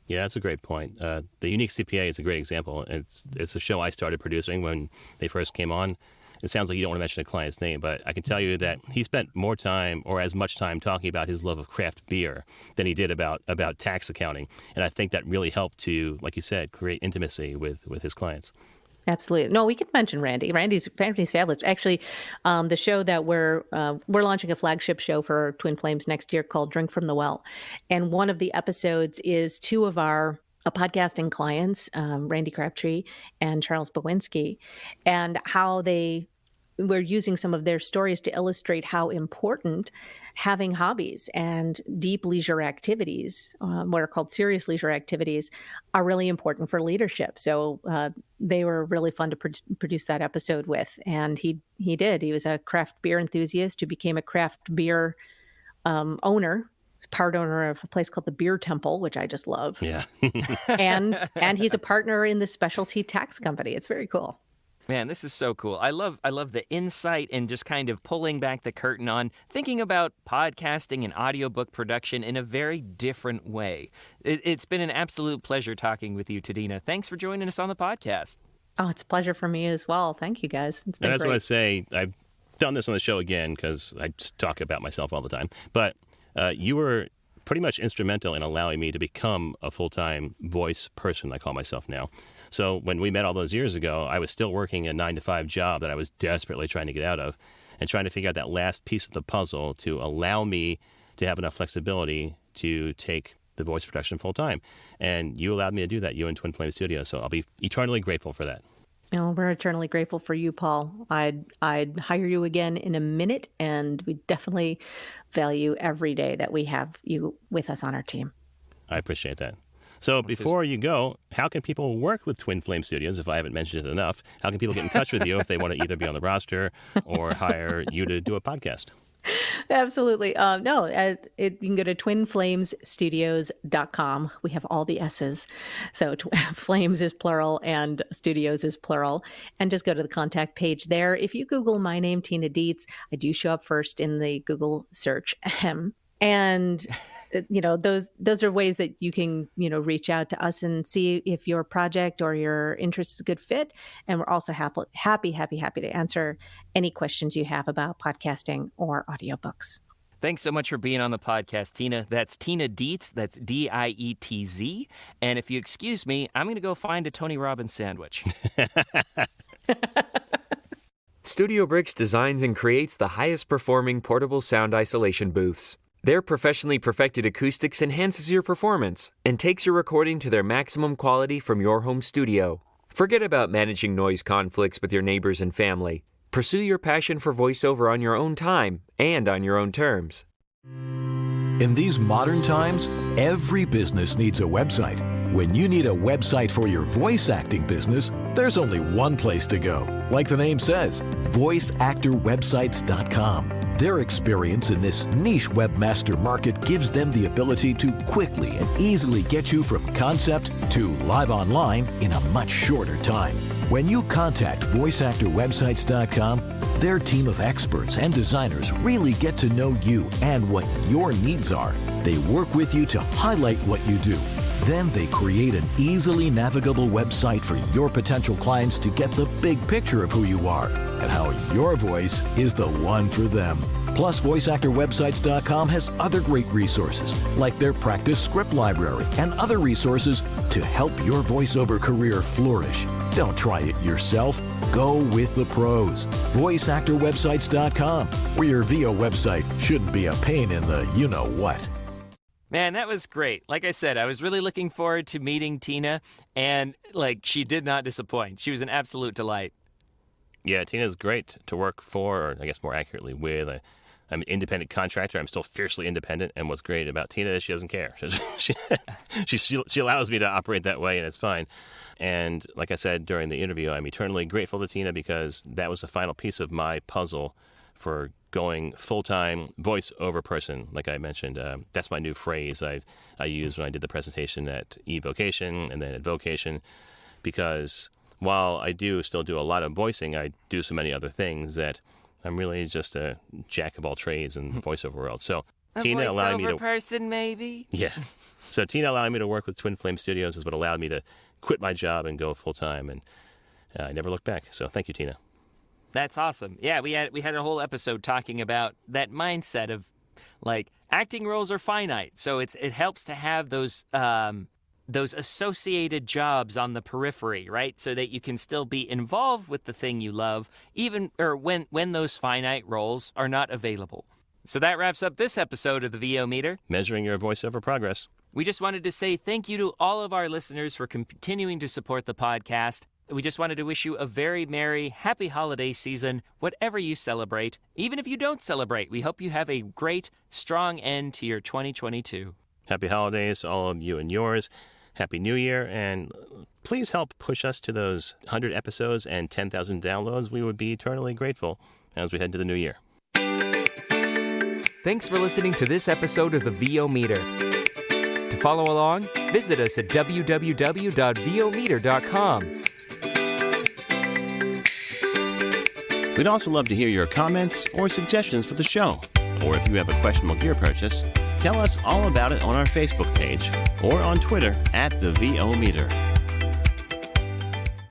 Yeah, that's a great point. The Unique CPA is a great example. It's a show I started producing when they first came on. It sounds like you don't want to mention the client's name, but I can tell you that he spent more time or as much time talking about his love of craft beer than he did about tax accounting. And I think that really helped to, like you said, create intimacy with his clients. Absolutely. No, we can mention Randy. Randy's fabulous. Actually, the show that we're launching a flagship show for Twin Flames next year called Drink from the Well. And one of the episodes is two of our podcasting clients, Randy Crabtree and Charles Bowinski, and how they were using some of their stories to illustrate how important having hobbies and deep leisure activities, what are called serious leisure activities, are really important for leadership. So they were really fun to produce that episode with. And he did. He was a craft beer enthusiast who became a craft beer owner, part owner of a place called the Beer Temple, which I just love. Yeah. and he's a partner in the specialty tax company. It's very cool. Man, this is so cool. I love the insight and just kind of pulling back the curtain on thinking about podcasting and audiobook production in a very different way. It's been an absolute pleasure talking with you, Tina. Thanks for joining us on the podcast. Oh, it's a pleasure for me as well. Thank you, guys. It's been and I just great. want to say, I've done this on the show again because I just talk about myself all the time. But you were pretty much instrumental in allowing me to become a full-time voice person, I call myself now. So when we met all those years ago, I was still working a 9-to-5 job that I was desperately trying to get out of and trying to figure out that last piece of the puzzle to allow me to have enough flexibility to take the voice production full-time. And you allowed me to do that, you and Twin Flame Studios. So I'll be eternally grateful for that. We're eternally grateful for you, Paul. I'd hire you again in a minute, and we definitely value every day that we have you with us on our team. I appreciate that. So before you go, how can people work with Twin Flame Studios, if I haven't mentioned it enough? How can people get in touch with you if they want to either be on the roster or hire you to do a podcast? Absolutely. You can go to twinflamesstudios.com. We have all the S's. So flames is plural and studios is plural. And just go to the contact page there. If you Google my name, Tina Dietz, I do show up first in the Google search. And, those are ways that you can, reach out to us and see if your project or your interest is a good fit. And we're also happy to answer any questions you have about podcasting or audiobooks. Thanks so much for being on the podcast, Tina. That's Tina Dietz. That's Dietz. And if you excuse me, I'm going to go find a Tony Robbins sandwich. Studio Bricks designs and creates the highest performing portable sound isolation booths. Their professionally perfected acoustics enhances your performance and takes your recording to their maximum quality from your home studio. Forget about managing noise conflicts with your neighbors and family. Pursue your passion for voiceover on your own time and on your own terms. In these modern times, every business needs a website. When you need a website for your voice acting business, there's only one place to go. Like the name says, voiceactorwebsites.com. Their experience in this niche webmaster market gives them the ability to quickly and easily get you from concept to live online in a much shorter time. When you contact voiceactorwebsites.com, their team of experts and designers really get to know you and what your needs are. They work with you to highlight what you do. Then they create an easily navigable website for your potential clients to get the big picture of who you are and how your voice is the one for them. Plus, VoiceActorWebsites.com has other great resources, like their practice script library and other resources to help your voiceover career flourish. Don't try it yourself. Go with the pros. VoiceActorWebsites.com, where your VO website shouldn't be a pain in the you-know-what. Man, that was great. Like I said, I was really looking forward to meeting Tina, and she did not disappoint. She was an absolute delight. Yeah, Tina's great to work for, or I guess more accurately with. I'm an independent contractor. I'm still fiercely independent, and what's great about Tina is she doesn't care. She allows me to operate that way, and it's fine. And like I said during the interview, I'm eternally grateful to Tina because that was the final piece of my puzzle for going full-time voice-over person, like I mentioned. That's my new phrase I used when I did the presentation at eVocation and then at Vocation, because while I do still do a lot of voicing, I do so many other things that I'm really just a jack of all trades in the voiceover world. So Tina allowing me to person, maybe. Yeah. So Tina allowing me to work with Twin Flame Studios is what allowed me to quit my job and go full-time, and I never looked back. So thank you, Tina. That's awesome. Yeah, we had a whole episode talking about that mindset of acting roles are finite, so it helps to have those associated jobs on the periphery, right? So that you can still be involved with the thing you love, when those finite roles are not available. So that wraps up this episode of the VO Meter. Measuring your voiceover progress. We just wanted to say thank you to all of our listeners for continuing to support the podcast. We just wanted to wish you a very merry, happy holiday season, whatever you celebrate. Even if you don't celebrate, we hope you have a great, strong end to your 2022. Happy holidays, all of you and yours. Happy New Year, and please help push us to those 100 episodes and 10,000 downloads. We would be eternally grateful as we head to the new year. Thanks for listening to this episode of the VO Meter. To follow along, visit us at www.vometer.com. We'd also love to hear your comments or suggestions for the show. Or if you have a questionable gear purchase, tell us all about it on our Facebook page or on Twitter @the VO Meter.